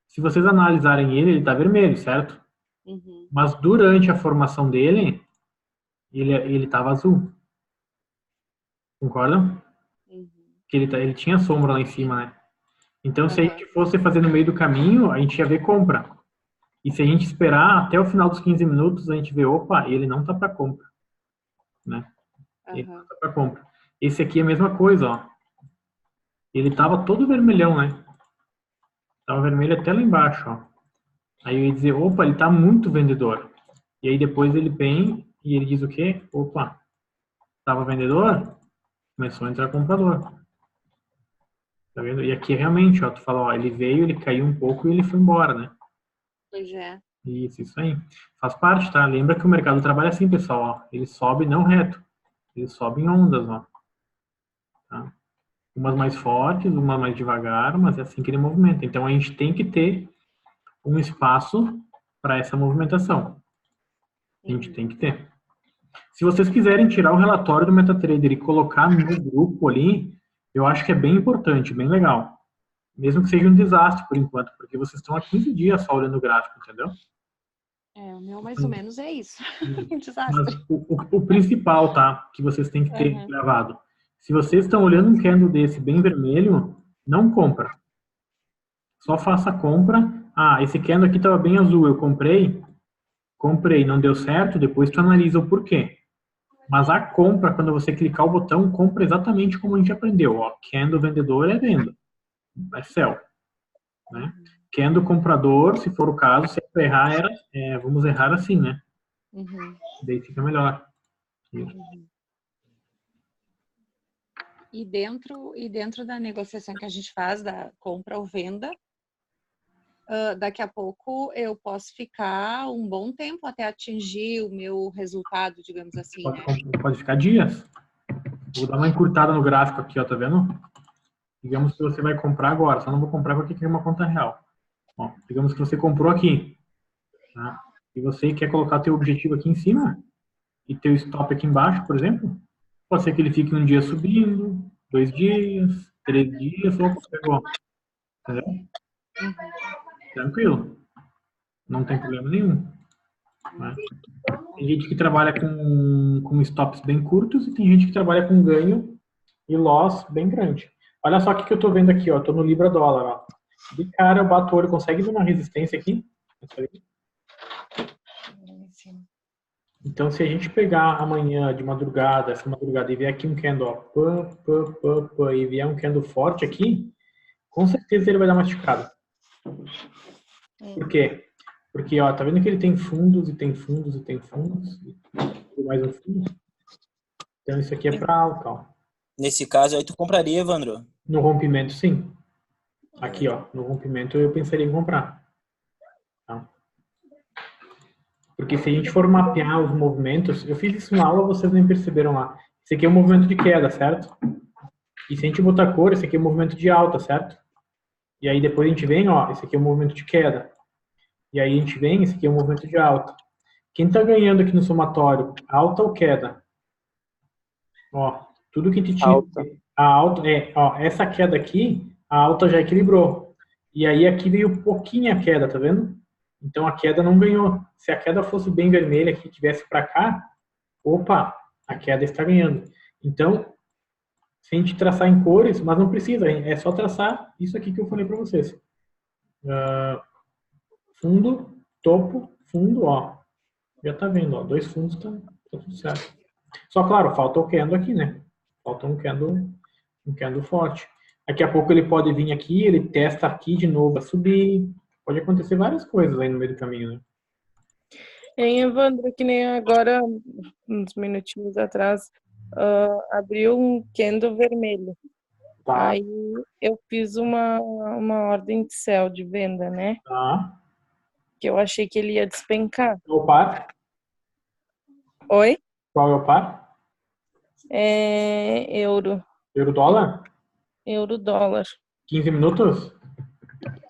se vocês analisarem ele tá vermelho, certo? Mas durante a formação dele, ele tava azul. Concorda? Que ele tinha sombra lá em cima, né? Então, se a gente fosse fazer no meio do caminho, a gente ia ver compra. E se a gente esperar até o final dos 15 minutos, a gente vê, opa, ele não tá para compra, né? Ele não tá para compra. Esse aqui é a mesma coisa, ó. Ele tava todo vermelhão, né? Tava vermelho até lá embaixo, ó. Aí eu ia dizer, opa, ele tá muito vendedor. E aí depois ele vem e ele diz o quê? Opa, tava vendedor? Começou a entrar comprador. Tá vendo? E aqui realmente, ó, tu fala, ó, ele veio, ele caiu um pouco e ele foi embora, né? Pois é. Isso aí. Faz parte, tá? Lembra que o mercado trabalha assim, pessoal, ó. Ele sobe não reto. Ele sobe em ondas, ó. Tá? Umas mais fortes, umas mais devagar, mas é assim que ele movimenta. Então a gente tem que ter um espaço para essa movimentação. A gente tem que ter. Se vocês quiserem tirar o relatório do MetaTrader e colocar no grupo ali, eu acho que é bem importante, bem legal. Mesmo que seja um desastre por enquanto, porque vocês estão há 15 dias só olhando o gráfico, entendeu? O meu mais ou menos é isso. Um desastre. Mas o principal, tá? Que vocês têm que ter gravado. Se vocês estão olhando um candle desse bem vermelho, não compra. Só faça a compra. Esse candle aqui estava bem azul, eu comprei, não deu certo, depois tu analisa o porquê. Mas a compra, quando você clicar o botão, compra exatamente como a gente aprendeu. Ó, candle vendedor é venda, é sell. Né? Candle comprador, se for o caso, se é para errar, vamos errar assim, né? Daí fica melhor. E dentro da negociação que a gente faz, da compra ou venda, daqui a pouco eu posso ficar um bom tempo até atingir o meu resultado, digamos assim, pode ficar dias. Vou dar uma encurtada no gráfico aqui, ó, tá vendo? Digamos que você vai comprar agora, só não vou comprar porque tem uma conta real. Ó, digamos que você comprou aqui, tá? E você quer colocar teu objetivo aqui em cima e teu stop aqui embaixo, por exemplo. Pode ser que ele fique um dia subindo, 2 dias, 3 dias, opa, pegou. Entendeu? Tranquilo. Não tem problema nenhum. Né? Tem gente que trabalha com stops bem curtos e tem gente que trabalha com ganho e loss bem grande. Olha só o que eu tô vendo aqui, ó. Tô no Libra dólar, ó. De cara eu bato o olho, consegue ver uma resistência aqui? Então, se a gente pegar amanhã de madrugada, essa madrugada, e vier aqui um candle, ó, e vier um candle forte aqui, com certeza ele vai dar uma esticada. Por quê? Porque, ó, tá vendo que ele tem fundos, e tem fundos, e tem fundos, e mais um fundo? Então, isso aqui é para alta, ó. Nesse caso, aí tu compraria, Evandro? No rompimento, sim. Aqui, ó, no rompimento eu pensaria em comprar. Tá? Porque se a gente for mapear os movimentos, eu fiz isso na aula, vocês nem perceberam lá. Esse aqui é um movimento de queda, certo? E se a gente botar cor, esse aqui é um movimento de alta, certo? E aí depois a gente vem, ó, esse aqui é um movimento de queda. E aí a gente vem, esse aqui é um movimento de alta. Quem tá ganhando aqui no somatório, alta ou queda? Ó, tudo que te tinha... Alta. A alta, ó, essa queda aqui, a alta já equilibrou. E aí aqui veio pouquinho a queda, tá vendo? Então a queda não ganhou. Se a queda fosse bem vermelha aqui, tivesse para cá, opa, a queda está ganhando. Então, se a gente traçar em cores, mas não precisa, é só traçar isso aqui que eu falei para vocês. Fundo, topo, fundo, ó. Já tá vendo, ó, 2 fundos, tá tudo certo. Só, claro, falta o candle aqui, né? Falta um candle forte. Daqui a pouco ele pode vir aqui, ele testa aqui de novo a subir. Pode acontecer várias coisas aí no meio do caminho, né? Em Evandro, que nem agora, uns minutinhos atrás, abriu um candle vermelho. Tá. Aí eu fiz uma ordem de sell de venda, né? Tá. Que eu achei que ele ia despencar. Qual o par? Oi? Qual é o par? É euro. Euro-dólar? Euro-dólar. 15 minutos?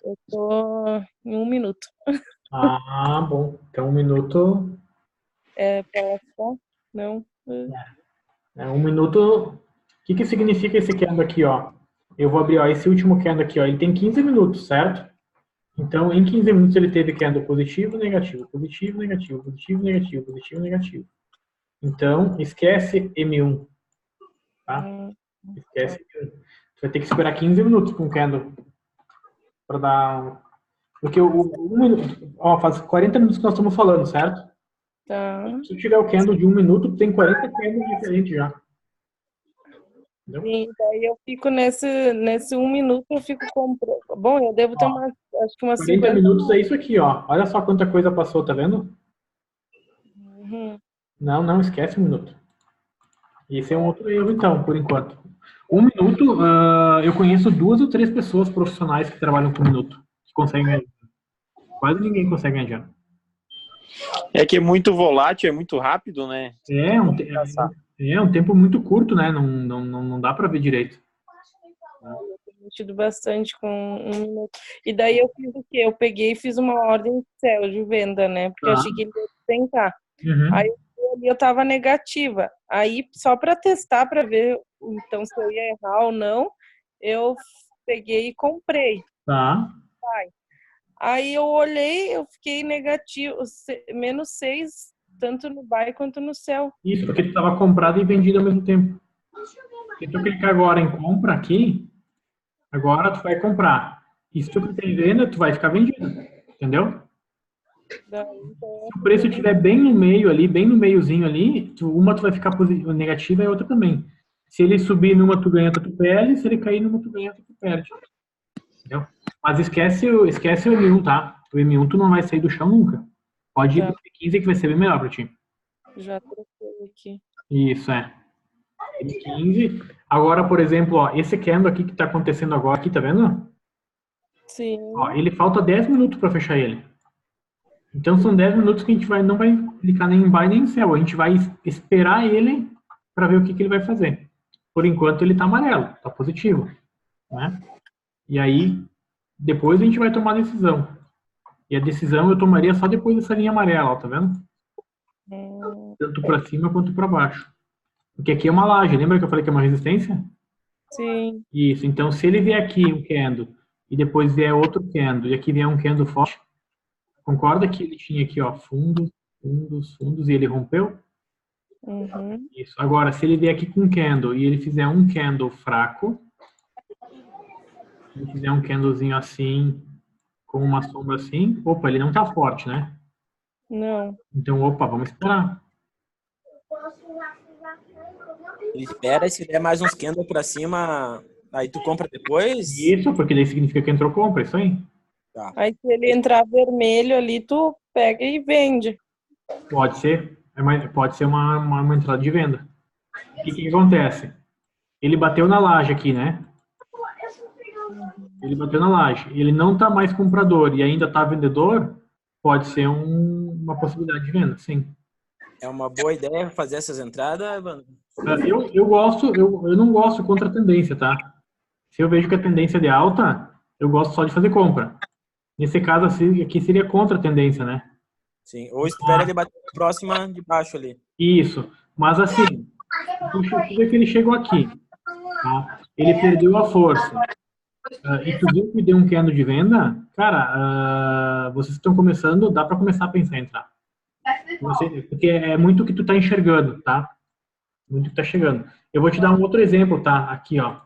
Eu tô em 1 minuto. Ah, bom. Então 1 minuto... Posso? Não. É 1 minuto... O que significa esse candle aqui, ó? Eu vou abrir, ó, esse último candle aqui, ó. Ele tem 15 minutos, certo? Então, em 15 minutos ele teve candle positivo, negativo, positivo, negativo, positivo, negativo, positivo, negativo. Então, esquece M1, tá? Esquece M1. Você vai ter que esperar 15 minutos com o candle para dar... Porque o 1 minuto... Ó, faz 40 minutos que nós estamos falando, certo? Tá. Se tiver o candle de 1 minuto, tem 40 candles diferentes já. Entendeu? Sim, daí eu fico nesse 1 minuto, eu fico comprando. Bom, eu devo ter acho que umas 40 50. minutos é isso aqui, ó. Olha só quanta coisa passou, tá vendo? Uhum. Não, esquece 1 minuto. Esse é um outro erro, então, por enquanto. 1 minuto, eu conheço 2 ou 3 pessoas profissionais que trabalham com 1 minuto, que conseguem ganhar. Quase ninguém consegue ganhar dinheiro. É que é muito volátil, é muito rápido, né? É um tempo muito curto, né? Não dá para ver direito. Eu tenho mexido bastante com 1 minuto. E daí eu fiz o quê? Eu peguei e fiz uma ordem de sell de venda, né? Porque eu achei que ele ia tentar. Uhum. Aí eu tava negativa. Aí, só para testar, para ver então se eu ia errar ou não, eu peguei e comprei. Tá. Aí eu olhei, eu fiquei negativo, -6, tanto no buy quanto no sell. Isso, porque tu estava comprado e vendido ao mesmo tempo. Se tu clicar agora em compra aqui, agora tu vai comprar. E se tu clicar em venda, tu vai ficar vendido. Entendeu? Se o preço estiver bem no meio ali, bem no meiozinho ali, uma tu vai ficar negativa e a outra também. Se ele subir numa, tu ganha, outra tu perde. Se ele cair numa, tu ganha, outra tu perde. Entendeu? Mas esquece o M1, tá? O M1 tu não vai sair do chão nunca. Pode ir pro M15 que vai ser bem melhor pra ti. Já troquei aqui. Isso, é. M15. Agora, por exemplo, ó, esse candle aqui que tá acontecendo agora, aqui, tá vendo? Sim. Ó, ele falta 10 minutos pra fechar ele. Então são 10 minutos que a gente não vai clicar nem em buy nem em sell. A gente vai esperar ele para ver o que ele vai fazer. Por enquanto ele tá amarelo, tá positivo, né? E aí depois a gente vai tomar a decisão. E a decisão eu tomaria só depois dessa linha amarela, ó, tá vendo? Tanto para cima quanto para baixo. Porque aqui é uma laje, lembra que eu falei que é uma resistência? Sim. Isso, então se ele vier aqui um candle e depois vier outro candle e aqui vier um candle forte, concorda que ele tinha aqui, ó, fundos, e ele rompeu? Uhum. Isso. Agora, se ele vier aqui com um candle e ele fizer um candle fraco, se ele fizer um candlezinho assim, com uma sombra assim, opa, ele não tá forte, né? Não. Então, opa, vamos esperar. Ele espera e se der mais uns candle pra cima, aí tu compra depois? Isso, porque daí significa que entrou compra, isso aí. Tá. Aí se ele entrar vermelho ali, tu pega e vende. Pode ser. Pode ser uma entrada de venda. O que acontece? Ele bateu na laje aqui, né? Ele bateu na laje. Ele não está mais comprador e ainda está vendedor, pode ser uma possibilidade de venda, sim. É uma boa ideia fazer essas entradas, Evandro? Eu não gosto contra a tendência, tá? Se eu vejo que a tendência é de alta, eu gosto só de fazer compra. Nesse caso aqui seria contra a tendência, né? Sim, ou espera ele bater próxima de baixo ali. Isso, mas assim, tu vê que ele chegou aqui, tá? Ele perdeu a força. e tu viu que deu um candle de venda, cara, vocês estão começando, dá para começar a pensar em entrar. Porque é muito o que tu tá enxergando, tá? Muito que tá chegando. Eu vou te dar um outro exemplo, tá? Aqui, ó.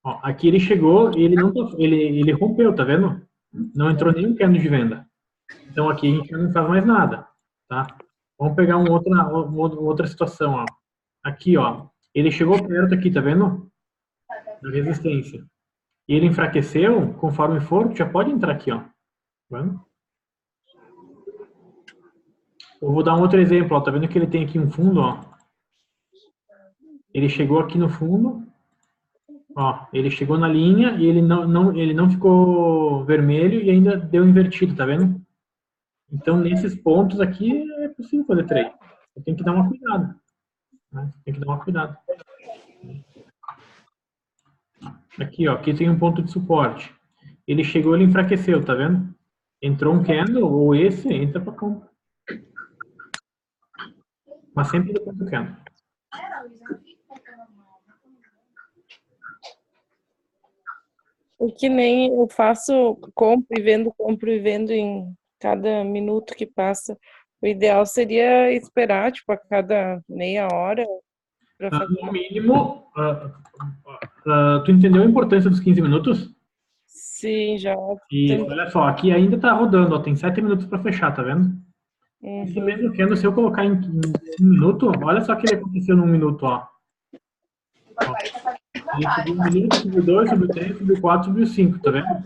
Ó, aqui ele chegou e ele não ele rompeu, tá vendo? Não entrou nenhum candle de venda. Então aqui a gente não faz mais nada, tá? Vamos pegar outra situação, ó. Aqui, ó. Ele chegou perto aqui, tá vendo? Da resistência. E ele enfraqueceu, conforme for, tu já pode entrar aqui, ó. Tá vendo? Eu vou dar um outro exemplo, ó. Tá vendo que ele tem aqui um fundo, ó? Ele chegou aqui no fundo, ó. Ele chegou na linha e ele não ficou vermelho e ainda deu invertido, tá vendo? Então, nesses pontos aqui, é possível fazer trade. Tem que dar uma cuidado. Né? Tem que dar uma cuidado. Aqui, ó, aqui tem um ponto de suporte. Ele chegou, ele enfraqueceu, tá vendo? Entrou um candle, ou esse, entra para compra. Mas sempre depois do candle. O que nem eu faço, compro e vendo em cada minuto que passa. O ideal seria esperar, tipo, a cada meia hora para fazer. No mínimo, tu entendeu a importância dos 15 minutos? Sim, já. E olha só, aqui ainda tá rodando, ó, tem 7 minutos para fechar, tá vendo? Esse mesmo candle, se eu colocar em 1 minuto, olha só o que ele aconteceu num minuto, ó. Ele subiu 1 minuto, subiu 2, subiu 3, subiu 4, subiu 5, tá vendo?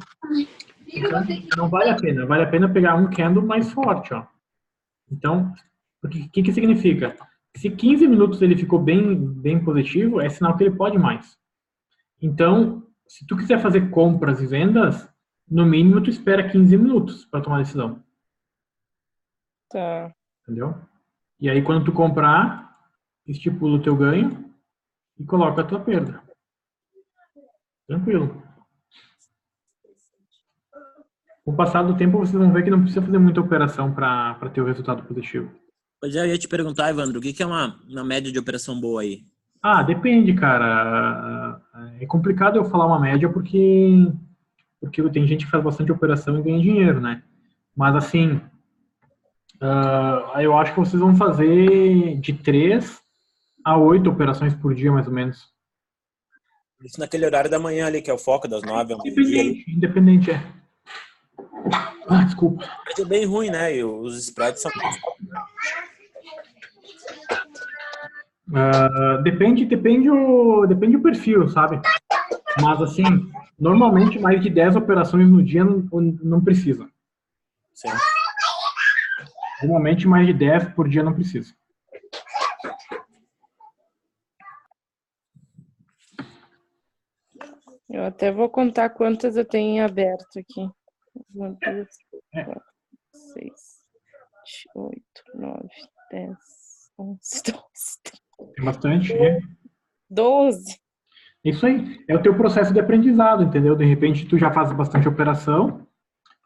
Então, não vale a pena. Vale a pena pegar um candle mais forte, ó. Então, o que significa? Se 15 minutos ele ficou bem positivo, é sinal que ele pode mais. Então, se tu quiser fazer compras e vendas, no mínimo tu espera 15 minutos para tomar a decisão. Tá. Entendeu? E aí, quando tu comprar, estipula o teu ganho e coloca a tua perda. Tranquilo. Com o passar do tempo, vocês vão ver que não precisa fazer muita operação para ter o resultado positivo. Pois é, eu ia te perguntar, Evandro, o que é uma média de operação boa aí? Depende, cara. É complicado eu falar uma média porque tem gente que faz bastante operação e ganha dinheiro, né? Mas assim, eu acho que vocês vão fazer de 3 a 8 operações por dia, mais ou menos. Isso naquele horário da manhã ali, que é o foco das 9 ao meio-dia. Independente, é. Desculpa. É bem ruim, né? E os spreads são... Depende o perfil, sabe? Mas assim, normalmente mais de 10 operações no dia não precisa. Sim. Normalmente mais de 10 por dia não precisa. Eu até vou contar quantas eu tenho em aberto aqui. 1, 2, 4, 6, 8, 9, 10, 11, 12. Tem bastante, né? 12. Isso aí. É o teu processo de aprendizado, entendeu? De repente tu já faz bastante operação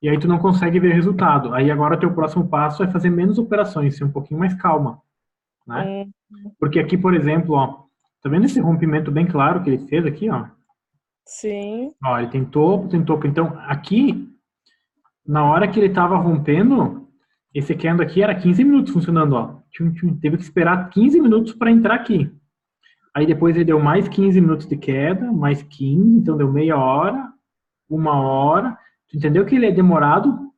e aí tu não consegue ver resultado. Aí agora o teu próximo passo é fazer menos operações, ser um pouquinho mais calma, né? Porque aqui, por exemplo, ó, tá vendo esse rompimento bem claro que ele fez aqui, ó? Sim. Ó, ele tem topo. Então, aqui, na hora que ele estava rompendo, esse candle aqui era 15 minutos funcionando, ó. Teve que esperar 15 minutos para entrar aqui. Aí depois ele deu mais 15 minutos de queda, mais 15, então deu meia hora, 1 hora. Tu entendeu que ele é demorado?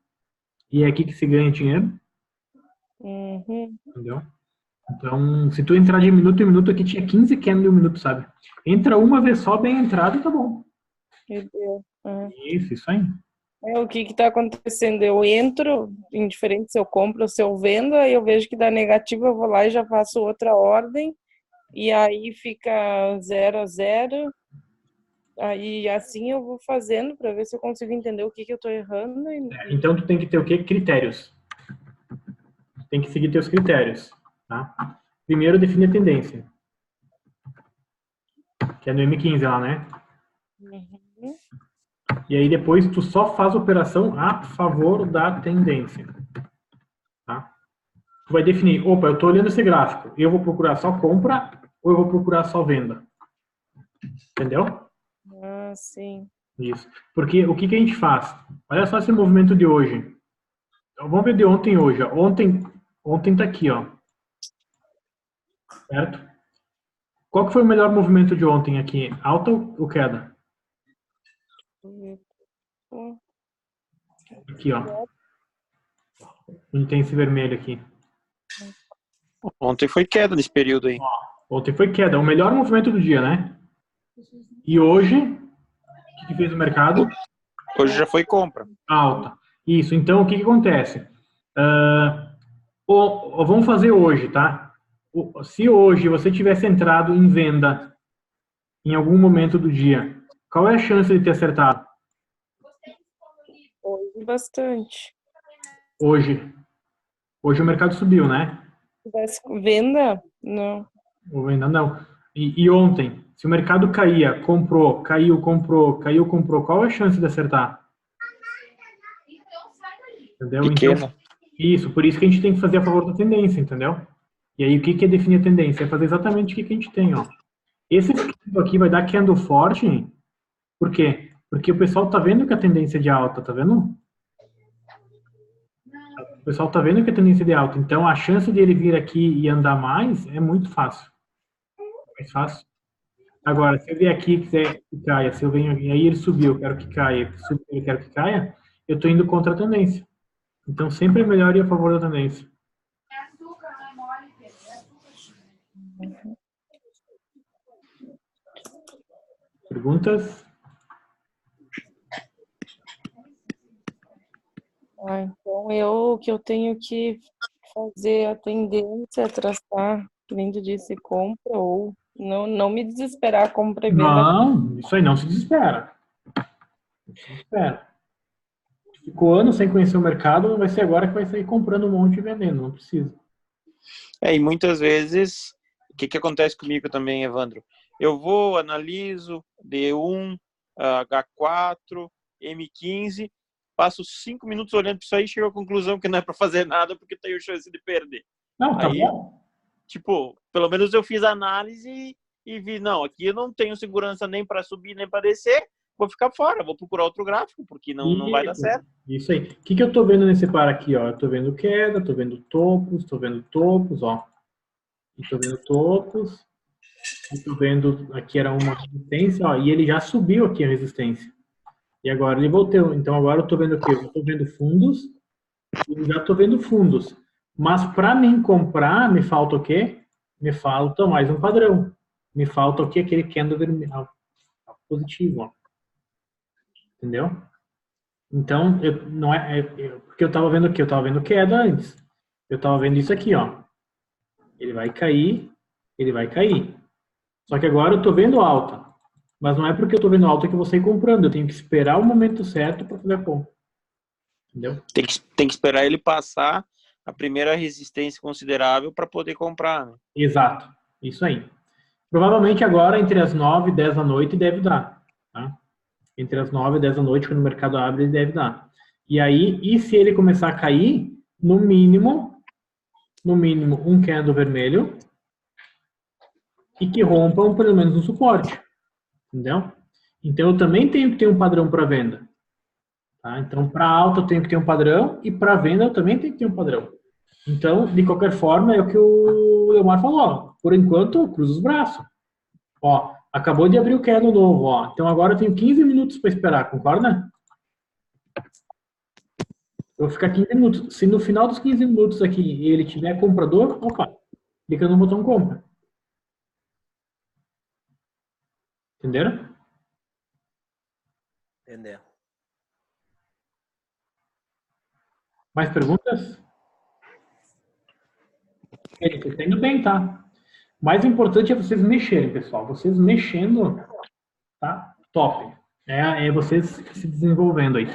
E é aqui que se ganha dinheiro. Entendeu? Então, se tu entrar de minuto em minuto, aqui tinha 15 candles em 1 minuto, sabe? Entra uma vez só, bem entrado e tá bom. Meu Deus. Isso aí. O que está acontecendo? Eu entro, indiferente se eu compro ou se eu vendo, aí eu vejo que dá negativo, eu vou lá e já faço outra ordem, e aí fica 0 a 0. Aí assim eu vou fazendo para ver se eu consigo entender o que eu estou errando. Então tu tem que ter o quê? Critérios. Tem que seguir teus critérios, tá? Primeiro define a tendência. Que é no M15 lá, né? E aí depois tu só faz operação a favor da tendência. Tá? Tu vai definir, opa, eu tô olhando esse gráfico, eu vou procurar só compra ou eu vou procurar só venda? Entendeu? Sim. Isso. Porque o que que a gente faz? Olha só esse movimento de hoje. Então, vamos ver de ontem e hoje. Ó. Ontem tá aqui, ó. Certo? Qual que foi o melhor movimento de ontem aqui? Alta ou queda? Aqui, ó. Onde tem esse vermelho aqui. Ontem foi queda nesse período aí. Ontem foi queda. O melhor movimento do dia, né? E hoje, o que fez o mercado? Hoje já foi compra. Alta. Isso. Então, o que acontece? Vamos fazer hoje, tá? Se hoje você tivesse entrado em venda em algum momento do dia, qual é a chance de ter acertado? Hoje bastante. Hoje. Hoje o mercado subiu, né? Se tivesse venda, não. Ou venda não. E ontem, se o mercado caía, comprou, caiu, comprou, caiu, comprou, qual é a chance de acertar? Entendeu? Pequena. Então, isso, por isso que a gente tem que fazer a favor da tendência, entendeu? E aí, o que é definir a tendência? É fazer exatamente o que a gente tem, ó. Esse candle aqui vai dar candle forte, por quê? Porque o pessoal tá vendo que a tendência é de alta, tá vendo? O pessoal tá vendo que a tendência é de alta, então a chance de ele vir aqui e andar mais é muito fácil. Mais fácil. Agora, se eu vier aqui e quiser que caia, se eu venho e aí ele subiu, eu quero que caia, subiu, eu quero que caia, eu tô indo contra a tendência. Então, sempre é melhor ir a favor da tendência. Perguntas? Então, o que eu tenho que fazer a tendência, traçar, que nem tu disse, compra ou não me desesperar, compra e venda. Não, isso aí não se desespera. Não se desespera. Ficou anos sem conhecer o mercado, não vai ser agora que vai sair comprando um monte e vendendo, não precisa. E muitas vezes, o que acontece comigo também, Evandro? Eu vou, analiso D1, H4, M15, passo 5 minutos olhando para isso aí e chego à conclusão que não é para fazer nada porque tenho chance de perder. Não, tá aí, bom. Tipo, pelo menos eu fiz a análise e vi, não, aqui eu não tenho segurança nem para subir nem para descer, vou ficar fora, vou procurar outro gráfico, porque não vai dar certo. Isso aí. O que eu tô vendo nesse par aqui, ó? Eu tô vendo queda, tô vendo topos, ó. E tô vendo topos. E tô vendo, aqui era uma resistência, ó, e ele já subiu aqui a resistência. E agora ele voltou. Então agora eu tô vendo o quê? Eu tô vendo fundos, e já tô vendo fundos. Mas para mim comprar, me falta o quê? Me falta mais um padrão. Me falta o quê? Aquele candle vermelho positivo, ó. Entendeu? Então, porque eu tava vendo o quê? Eu tava vendo queda antes. Eu tava vendo isso aqui, ó. Ele vai cair, ele vai cair. Só que agora eu tô vendo alta. Mas não é porque eu tô vendo alta que eu vou sair comprando. Eu tenho que esperar o momento certo para fazer a compra. Entendeu? Tem que esperar ele passar a primeira resistência considerável para poder comprar, né? Exato. Isso aí. Provavelmente agora, entre as 9 e 10 da noite, deve dar. Tá? Entre as 9 e 10 da noite, quando o mercado abre, ele deve dar. E aí, e se ele começar a cair, no mínimo, um candle vermelho e que rompam pelo menos um suporte. Entendeu? Então, eu também tenho que ter um padrão para venda. Tá? Então, para alta eu tenho que ter um padrão e para venda eu também tenho que ter um padrão. Então, de qualquer forma, é o que o Leomar falou. Ó. Por enquanto, cruza os braços. Ó, acabou de abrir o candle novo. Ó. Então, agora eu tenho 15 minutos para esperar. Concorda? Eu vou ficar 15 minutos. Se no final dos 15 minutos aqui ele tiver comprador, opa, clica no botão compra. Entenderam? Entendeu. Mais perguntas? Vocês estão indo bem, tá? O mais importante é vocês mexerem, pessoal. Vocês mexendo, tá? Top. É vocês se desenvolvendo aí.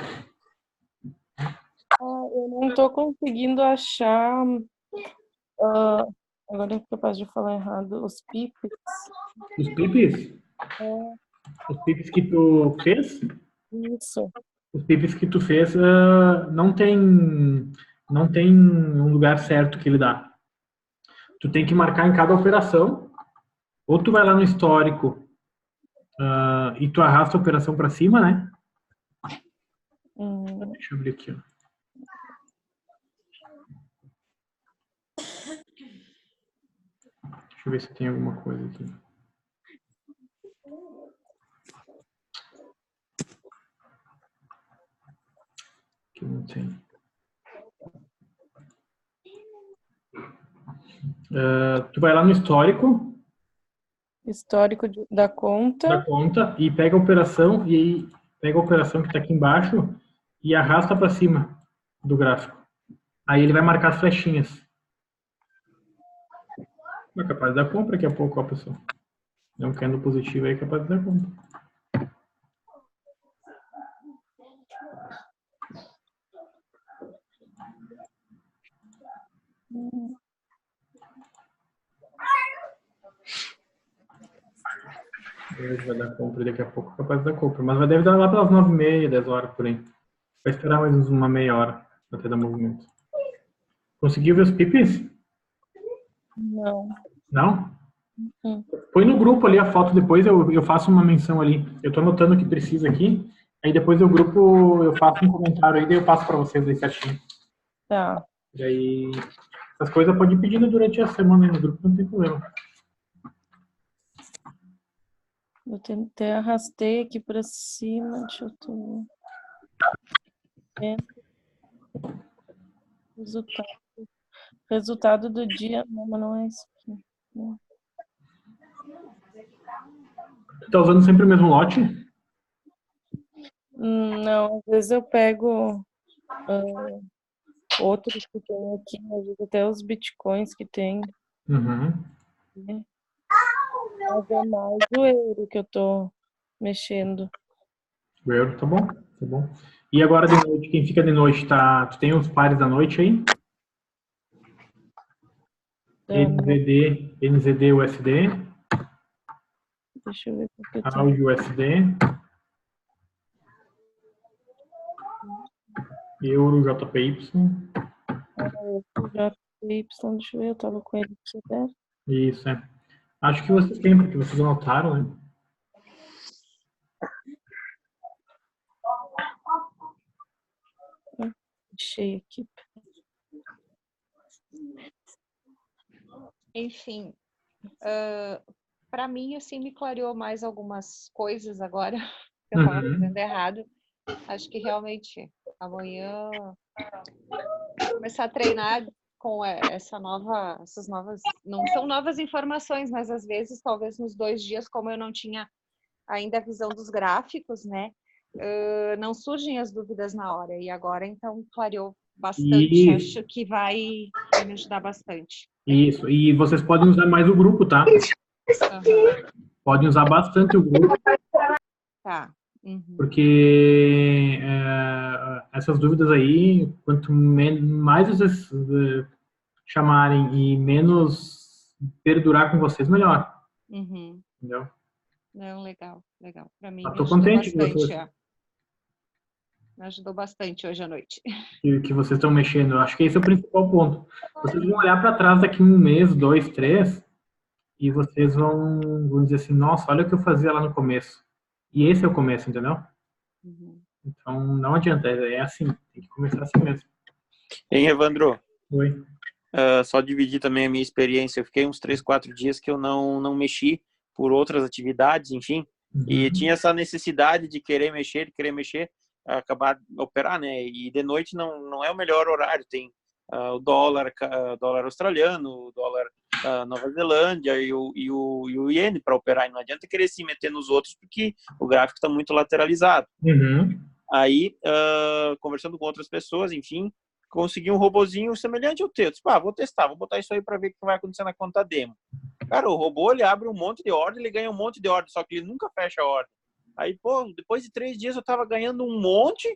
Eu não estou conseguindo achar. Agora é capaz de falar errado. Os pips. Os pips? Os pips que tu fez? Isso. Os pips que tu fez não tem um lugar certo que ele dá. Tu tem que marcar em cada operação. Ou tu vai lá no histórico e tu arrasta a operação para cima, né? Deixa eu abrir aqui, ó. Deixa eu ver se tem alguma coisa aqui. Aqui não tem. Tu vai lá no histórico Histórico da conta. e pega a operação, e aí pega a operação que está aqui embaixo e arrasta para cima do gráfico. Aí ele vai marcar as flechinhas. É capaz de dar compra daqui a pouco, ó, pessoal. Dá um candle positivo aí, é capaz de dar compra. Vai dar compra daqui a pouco, capaz de dar compra. Mas deve dar lá pelas 9h30, 10 horas por aí. Vai esperar mais uma meia hora até dar movimento. Conseguiu ver os pips? Não. Não? Põe no grupo ali a foto depois, eu faço uma menção ali. Eu tô anotando o que precisa aqui. Aí depois o grupo, eu faço um comentário aí, daí eu passo para vocês aí certinho. Tá. E aí, essas coisas pode ir pedindo durante a semana aí no grupo, não tem problema. Eu tentei, arrastei aqui para cima, deixa eu ver. Resultado do dia, não, mas não é isso aqui. Não. Tu tá usando sempre o mesmo lote? Não, às vezes eu pego outros que tem aqui, às vezes até os bitcoins que tem. Uhum. Mas é mais o euro que eu tô mexendo. O euro, tá bom, tá bom. E agora de noite, quem fica de noite, tá? Tu tem os pares da noite aí? NZD, USD. Deixa eu ver o que eu tenho. AUD, USD. Euro, JPY. JPY, deixa eu ver, eu tava com ele aqui aberto. Isso, é. Acho que vocês têm, porque vocês anotaram, né? Deixei aqui. Enfim, para mim, assim, me clareou mais algumas coisas agora que eu estava fazendo errado. Acho que realmente amanhã começar a treinar com essas novas, não são novas informações, mas às vezes, talvez nos 2 dias, como eu não tinha ainda a visão dos gráficos, né, não surgem as dúvidas na hora. E agora, então, clareou bastante. Acho que vai me ajudar bastante. Isso, e vocês podem usar mais o grupo, tá? Podem usar bastante o grupo. Tá. Porque essas dúvidas aí, quanto mais vocês chamarem e menos perdurar com vocês, melhor. Entendeu? Não, legal. Para mim, tô contente que vocês... Me ajudou bastante hoje à noite. Que vocês estão mexendo. Eu acho que esse é o principal ponto. Vocês vão olhar para trás daqui 1 mês, 2, 3, e vocês vão dizer assim, nossa, olha o que eu fazia lá no começo. E esse é o começo, entendeu? Então, não adianta, é assim, tem que começar assim mesmo. Hein, Evandro? Oi. Só dividir também a minha experiência. Eu fiquei uns 3, 4 dias que eu não mexi por outras atividades, enfim, e tinha essa necessidade de querer mexer, acabar de operar, né? E de noite não é o melhor horário. Tem o dólar australiano, o dólar Nova Zelândia e o iene para operar. E não adianta querer se meter nos outros porque o gráfico está muito lateralizado. Aí, conversando com outras pessoas, enfim, consegui um robozinho semelhante ao teu. Disse, vou testar, vou botar isso aí para ver o que vai acontecer na conta demo. Cara, o robô, ele abre um monte de ordem, ele ganha um monte de ordem, só que ele nunca fecha a ordem. Aí, depois de 3 dias eu tava ganhando um monte,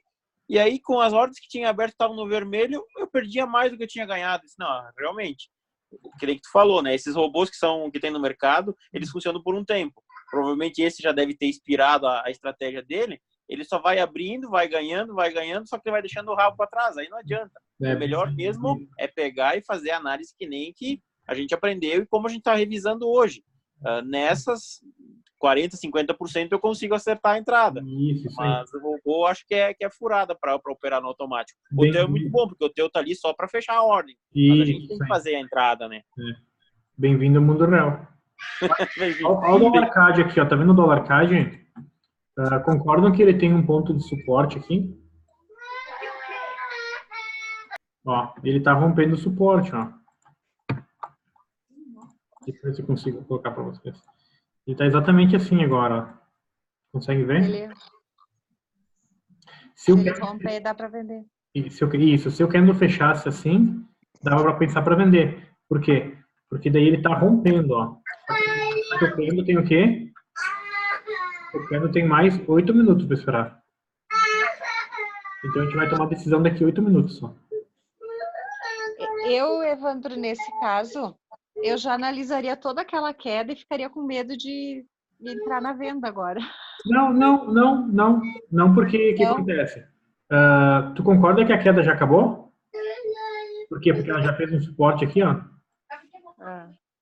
e aí com as ordens que tinha aberto estavam no vermelho, eu perdia mais do que eu tinha ganhado. Disse, não, realmente, aquele que tu falou, né? Esses robôs que tem no mercado, eles funcionam por um tempo. Provavelmente esse já deve ter inspirado a estratégia dele. Ele só vai abrindo, vai ganhando, só que ele vai deixando o rabo para trás. Aí não adianta. O melhor mesmo é pegar e fazer a análise que nem que a gente aprendeu e como a gente está revisando hoje. Nessas 40%, 50% eu consigo acertar a entrada. Isso aí. Mas o robô acho que é furada para operar no automático. O Bem, teu é muito bom, porque o teu tá ali só para fechar a ordem. Mas a gente tem isso que aí. fazer a entrada, né? Bem-vindo ao mundo real. Bem-vindo. Olha o dólar CAD aqui, ó. Tá vendo o dólar CAD? Concordam que ele tem um ponto de suporte aqui? Ó, ele tá rompendo o suporte, ó. Deixa eu ver se eu consigo colocar para vocês. Ele tá exatamente assim agora, ó. Consegue ver? Se ele romper, dá para vender. Se eu candle fechasse assim, dava para pensar para vender. Por quê? Porque daí ele tá rompendo, ó. O candle tem o quê? O candle tem mais 8 minutos para esperar. Então a gente vai tomar decisão daqui a 8 minutos só. Eu, Evandro, nesse caso, eu já analisaria toda aquela queda e ficaria com medo de entrar na venda agora. Não, porque o que acontece? Tu concorda que a queda já acabou? Por quê? Porque ela já fez um suporte aqui, ó.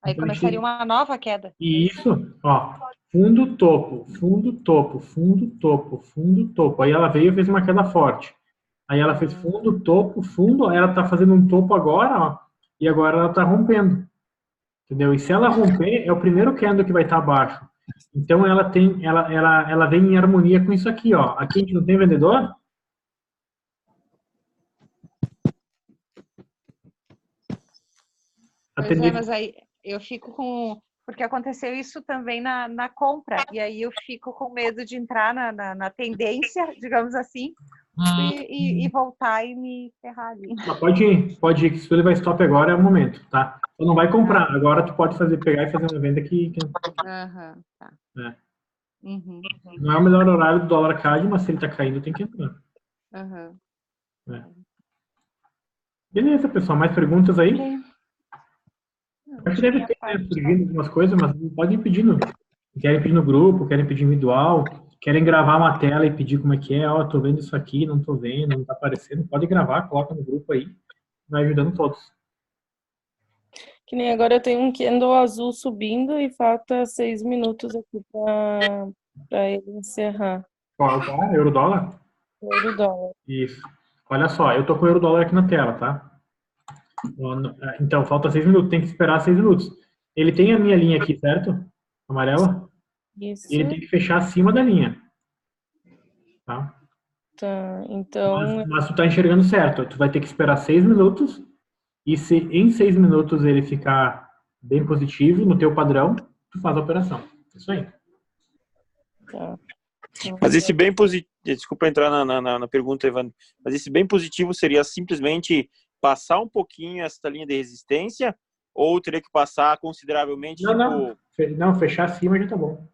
Aí Então, começaria uma nova queda. Isso, ó. Fundo, topo, fundo, topo, fundo, topo, fundo, topo. Aí ela veio e fez uma queda forte. Aí ela fez fundo, topo, fundo. Aí ela tá fazendo um topo agora, ó. E agora ela tá rompendo. Entendeu? E se ela romper, é o primeiro candle que vai estar abaixo. Então ela vem em harmonia com isso aqui, ó. Aqui a gente não tem vendedor? Pois é, mas aí eu fico com... Porque aconteceu isso também na compra. E aí eu fico com medo de entrar na tendência, digamos assim, e voltar e me ferrar ali. Pode ir. Se tu levar stop agora, é o momento, tá? Tu não vai comprar. Agora tu pode pegar e fazer uma venda que... tá. É. Uhum. Não é o melhor horário do dólar CAD, mas se ele tá caindo, tem que entrar. É. Beleza, pessoal. Mais perguntas aí? Acho que deve ter, né, surgindo algumas coisas, mas podem pedir querem pedir no grupo, querem pedir individual, querem gravar uma tela e pedir como é que é, ó, tô vendo isso aqui, não tô vendo, não tá aparecendo, pode gravar, coloca no grupo aí, vai ajudando todos. Que nem agora eu tenho um candle azul subindo e falta 6 minutos aqui para ele encerrar. Qual tá? Euro-dólar? Euro-dólar. Isso. Olha só, eu tô com o euro-dólar aqui na tela, tá? Então, falta 6 minutos, tem que esperar 6 minutos. Ele tem a minha linha aqui, certo? Amarela? Isso. Ele tem que fechar acima da linha. Tá? Tá, então... Mas tu tá enxergando certo. Tu vai ter que esperar 6 minutos e se em 6 minutos ele ficar bem positivo no teu padrão, tu faz a operação. Isso aí. Tá. Mas esse bem positivo... Desculpa entrar na pergunta, Evandro. Mas esse bem positivo seria simplesmente passar um pouquinho essa linha de resistência ou teria que passar consideravelmente? Não, fechar acima já tá bom.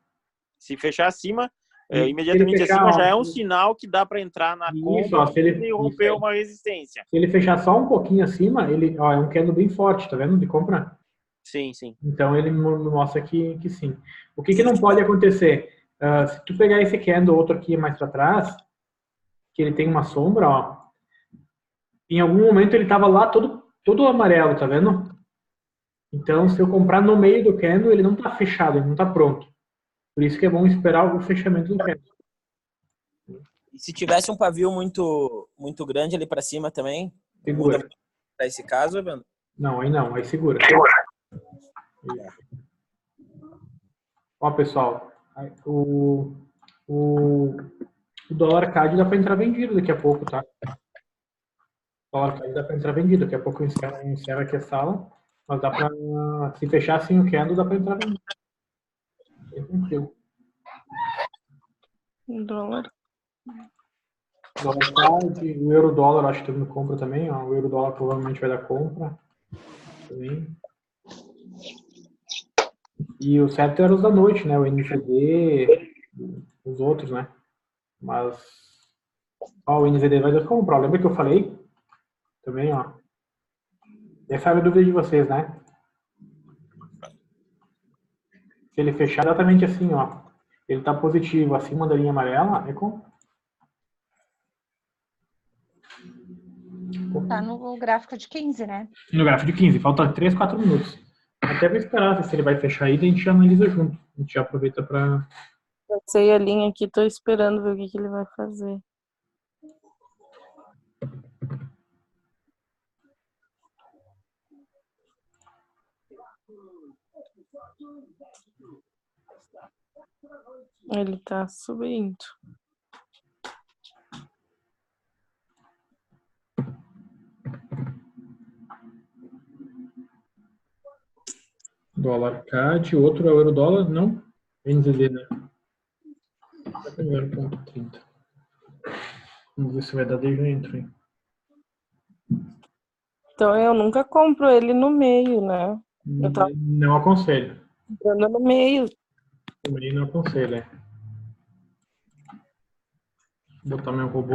Se fechar acima, imediatamente acima já é um sinal que dá para entrar na compra e romper uma resistência. Se ele fechar só um pouquinho acima, ele é um candle bem forte, tá vendo? De compra. Sim. Então ele mostra que sim. O que não pode acontecer? Se tu pegar esse candle, outro aqui mais para trás, que ele tem uma sombra, ó, em algum momento ele estava lá todo amarelo, tá vendo? Então, se eu comprar no meio do candle, ele não está fechado, ele não está pronto. Por isso que é bom esperar o fechamento do candle. E se tivesse um pavio muito grande ali para cima também? Segura. Para esse caso, Evandro? Não, aí segura. Ó, pessoal, o dólar CAD dá para entrar vendido daqui a pouco, tá? O dólar CAD dá para entrar vendido. Daqui a pouco eu encerro aqui a sala. Mas dá para, se fechar assim o candle, dá para entrar vendido. Dólar. Dólar CAD, o euro-dólar acho que todo mundo compra também. Ó. O euro-dólar provavelmente vai dar compra também. E o certo era os da noite, né? O NZD, os outros, né? Mas o NZD vai dar compra. Lembra que eu falei? Também, ó. Essa era a dúvida de vocês, né? Se ele fechar exatamente assim, ó. Ele tá positivo acima da linha amarela, é compra. Tá no gráfico de 15, né? No gráfico de 15, falta 3, 4 minutos. Até vou esperar se ele vai fechar aí, daí a gente analisa junto. a gente já aproveita para... Passei a linha aqui, tô esperando ver o que ele vai fazer. Ele tá subindo. Dólar CAD, outro é o euro-dólar, não? NZD, né? 0,30. Vamos ver se vai dar desde o entro, hein? Então eu nunca compro ele no meio, né? Eu tava Não aconselho. comprando no meio. Também não aconselho, é. Vou botar meu robô.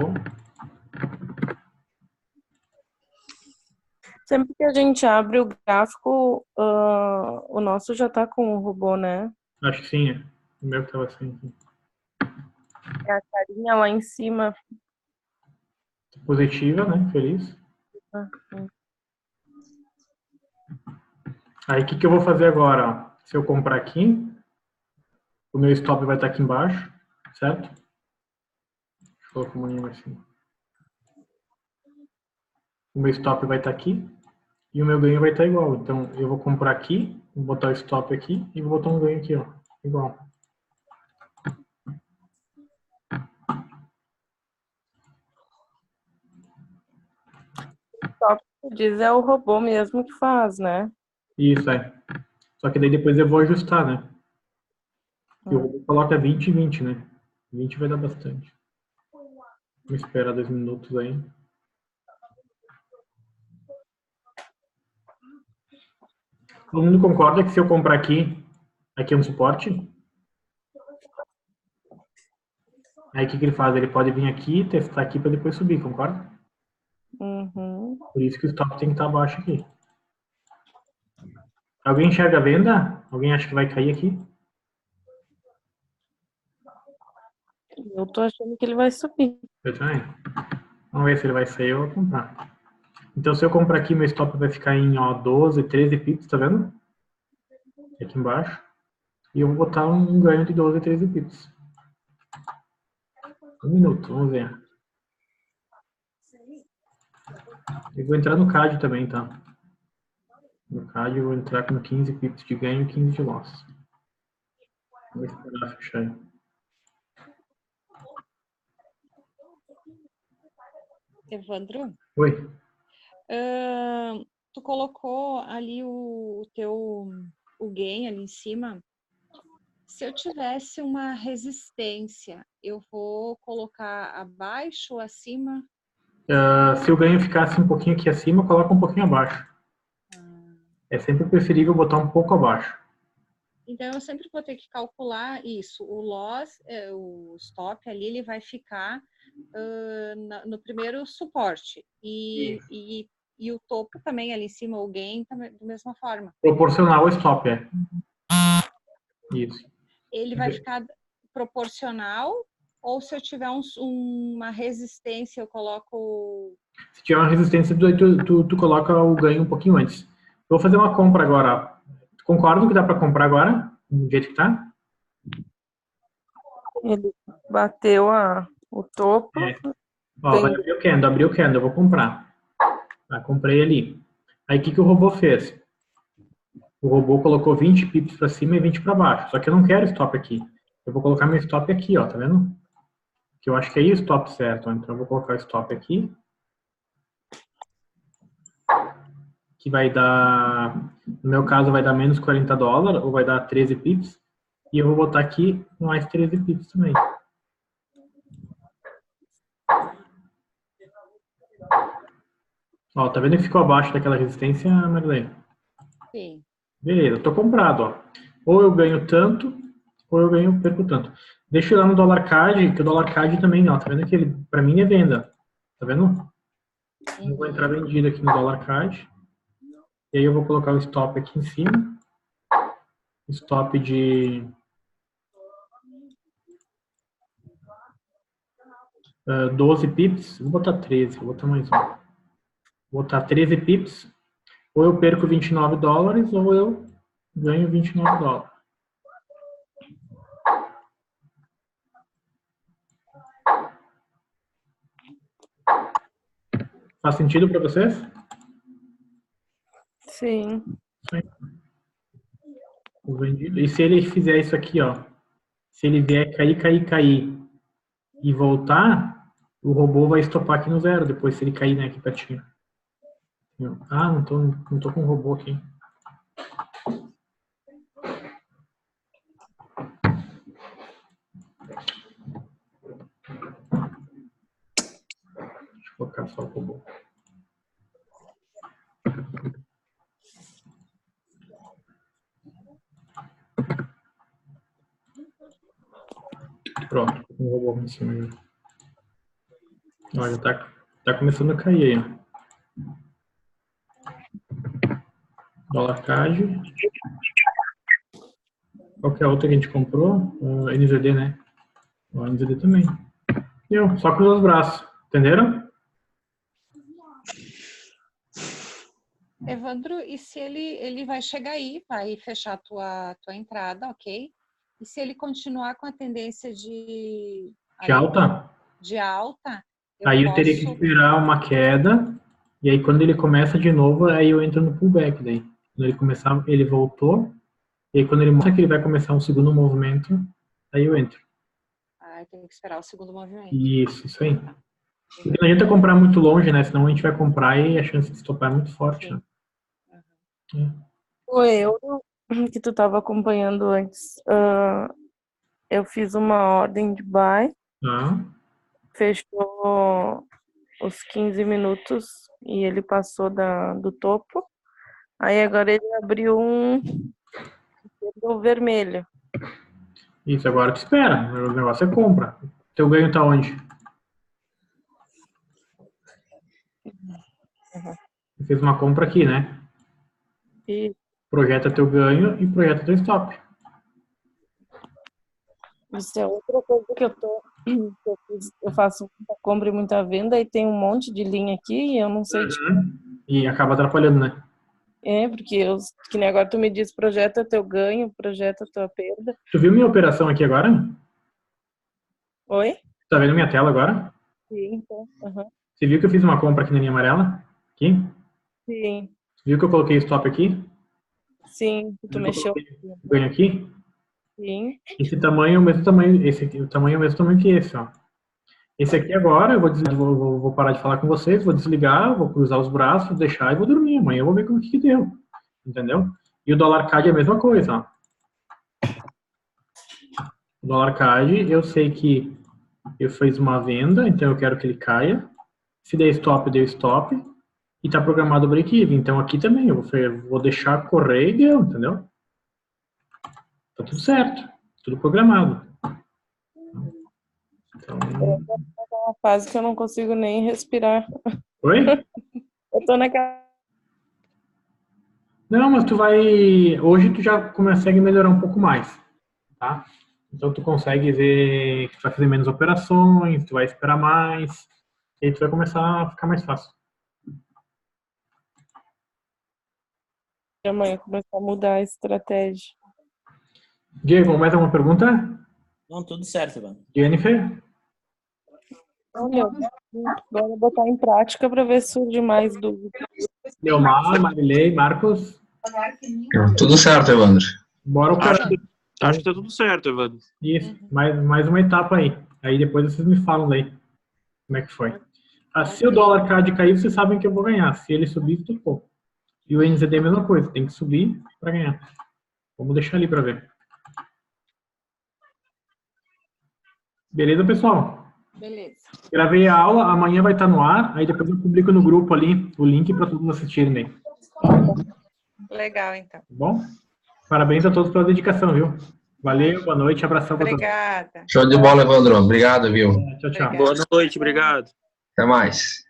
Sempre que a gente abre o gráfico, o nosso já tá com o robô, né? Acho que sim, é. O meu que tava assim. É a carinha lá em cima. Positiva, né? Feliz. Aí o que eu vou fazer agora? Ó? Se eu comprar aqui, o meu stop vai estar aqui embaixo, certo? Deixa eu colocar uma linha assim. O meu stop vai estar aqui e o meu ganho vai estar igual. Então eu vou comprar aqui, vou botar o stop aqui e vou botar um ganho aqui, ó. Igual. Só que diz é o robô mesmo que faz, né? Isso, é. Só que daí depois eu vou ajustar, né? E o robô coloca 20 e 20, né? 20 vai dar bastante. Vamos esperar 2 minutos aí. Todo mundo concorda que se eu comprar aqui é um suporte? Aí o que ele faz? Ele pode vir aqui, testar aqui para depois subir, concorda? Uhum. Por isso que o stop tem que estar abaixo aqui. Alguém enxerga a venda? Alguém acha que vai cair aqui? Eu tô achando que ele vai subir. Eu também. Vamos ver se ele vai sair ou eu vou comprar. Então se eu comprar aqui, meu stop vai ficar em 12, 13 pips, tá vendo? Aqui embaixo. E eu vou botar um ganho de 12, 13 pips. 1 minuto, vamos ver. Eu vou entrar no CAD também, tá? No CAD eu vou entrar com 15 pips de ganho e 15 de loss. Vou esperar fechar aí. Evandro, Oi. tu colocou ali o gain ali em cima. Se eu tivesse uma resistência, eu vou colocar abaixo ou acima? Se o ganho ficasse um pouquinho aqui acima, coloca um pouquinho abaixo. É sempre preferível botar um pouco abaixo. Então, eu sempre vou ter que calcular isso. O loss, o stop ali, ele vai ficar no primeiro suporte. E o topo também ali em cima, o gain, também, da mesma forma. Proporcional ao stop, é. Isso. Ele vai ficar proporcional, ou se eu tiver uma resistência, eu coloco... Se tiver uma resistência, tu coloca o ganho um pouquinho antes. Eu vou fazer uma compra agora. Concordo que dá para comprar agora? Do jeito que tá? Ele bateu o topo. É. Ó, vai abrir o candle, eu vou comprar. Tá, comprei ali. Aí o que o robô fez? O robô colocou 20 pips para cima e 20 para baixo. Só que eu não quero stop aqui. Eu vou colocar meu stop aqui, ó, tá vendo? Que eu acho que é aí o stop certo. Então eu vou colocar o stop aqui. Que vai dar, no meu caso vai dar menos 40 dólares, ou vai dar 13 pips. E eu vou botar aqui mais 13 pips também. Ó, tá vendo que ficou abaixo daquela resistência, Marilene? Sim. Beleza, tô comprado, ó. Ou eu ganho tanto, ou eu perco tanto. Deixa eu ir lá no dólar CAD, que o dólar CAD também, ó, tá vendo que ele, pra mim é venda. Tá vendo? Eu vou entrar vendido aqui no dólar CAD. E aí eu vou colocar o stop aqui em cima. Stop de 12 pips. Vou botar 13, vou botar mais um. Vou botar 13 pips. Ou eu perco 29 dólares, ou eu ganho 29 dólares. Faz sentido para vocês? Sim. O vendido. E se ele fizer isso aqui, ó, se ele vier cair e voltar, o robô vai estopar aqui no 0, depois se ele cair, né, aqui pertinho. Ah, não tô com o robô aqui. Deixa eu colocar só o robô. Pronto, com o robô em cima. Olha, tá começando a cair aí, ó. Dólar CAD. Qual que é a outra que a gente comprou? O NZD, né? O NZD também. Só cruzar os braços. Entenderam? Evandro, e se ele vai chegar aí, vai fechar a tua entrada, ok? E se ele continuar com a tendência de alta? De alta, aí eu teria que esperar uma queda, e aí quando ele começa de novo, aí eu entro no pullback daí. Quando ele começar, ele voltou, e aí quando ele mostra que ele vai começar um segundo movimento, aí eu entro. Ah, tem que esperar o segundo movimento. Isso aí. Porque não adianta comprar muito longe, né? Senão a gente vai comprar e a chance de estopar é muito forte, né? O euro que tu estava acompanhando antes, eu fiz uma ordem de buy, fechou os 15 minutos e ele passou do topo. Aí agora ele abriu um vermelho. Isso, agora tu espera. O negócio é compra. Teu ganho tá onde? Você fez uma compra aqui, né? E projeta teu ganho e projeta teu stop. Isso é outra coisa que eu faço muita compra e muita venda e tem um monte de linha aqui e eu não sei E acaba atrapalhando, né? Porque que nem agora tu me diz, projeta teu ganho, projeta tua perda. Tu viu minha operação aqui agora? Oi? Tá vendo minha tela agora? Sim, então. Você viu que eu fiz uma compra aqui na linha amarela? Aqui? Sim. Viu que eu coloquei stop aqui? Sim, tu mexeu. Ganho aqui? Sim. Esse tamanho é o mesmo tamanho, o tamanho é o mesmo tamanho que esse, ó. Esse aqui agora, eu vou parar de falar com vocês, vou desligar, vou cruzar os braços, deixar e vou dormir. Amanhã eu vou ver como que deu. Entendeu? E o dólar CAD é a mesma coisa, ó. O dólar CAD, eu sei que eu fiz uma venda, então eu quero que ele caia. Se der stop, eu dei stop. E está programado o break-even. Então aqui também eu vou deixar correr e deu, entendeu? Tá tudo certo. Tudo programado. Então... É uma fase que eu não consigo nem respirar. Oi? Eu tô naquela... Não, mas tu vai... Hoje tu já consegue melhorar um pouco mais, tá? Então tu consegue ver que tu vai fazer menos operações, tu vai esperar mais, e aí tu vai começar a ficar mais fácil. Amanhã começar a mudar a estratégia. Diego, mais alguma pergunta? Não, tudo certo, Ivan. Jennifer? Olha, agora botar em prática para ver se surge mais dúvidas. Leomar, Marilei, Marcos? Tudo certo, Evandro. Bora operar. Acho que tá tudo certo, Evandro. Isso, mais uma etapa aí. Aí depois vocês me falam daí como é que foi. Se o dólar CAD cair, vocês sabem que eu vou ganhar. Se ele subir, tudo pouco. E o NZD é a mesma coisa, tem que subir para ganhar. Vamos deixar ali para ver. Beleza, pessoal? Beleza. Gravei a aula, amanhã vai estar no ar, aí depois eu publico no grupo ali o link para todos assistirem aí. Legal, então. Tá bom? Parabéns a todos pela dedicação, viu? Valeu, boa noite, abração para todos. Obrigada. Show de bola, Evandro. Obrigado, viu? Tchau, tchau. Boa noite, obrigado. Até mais.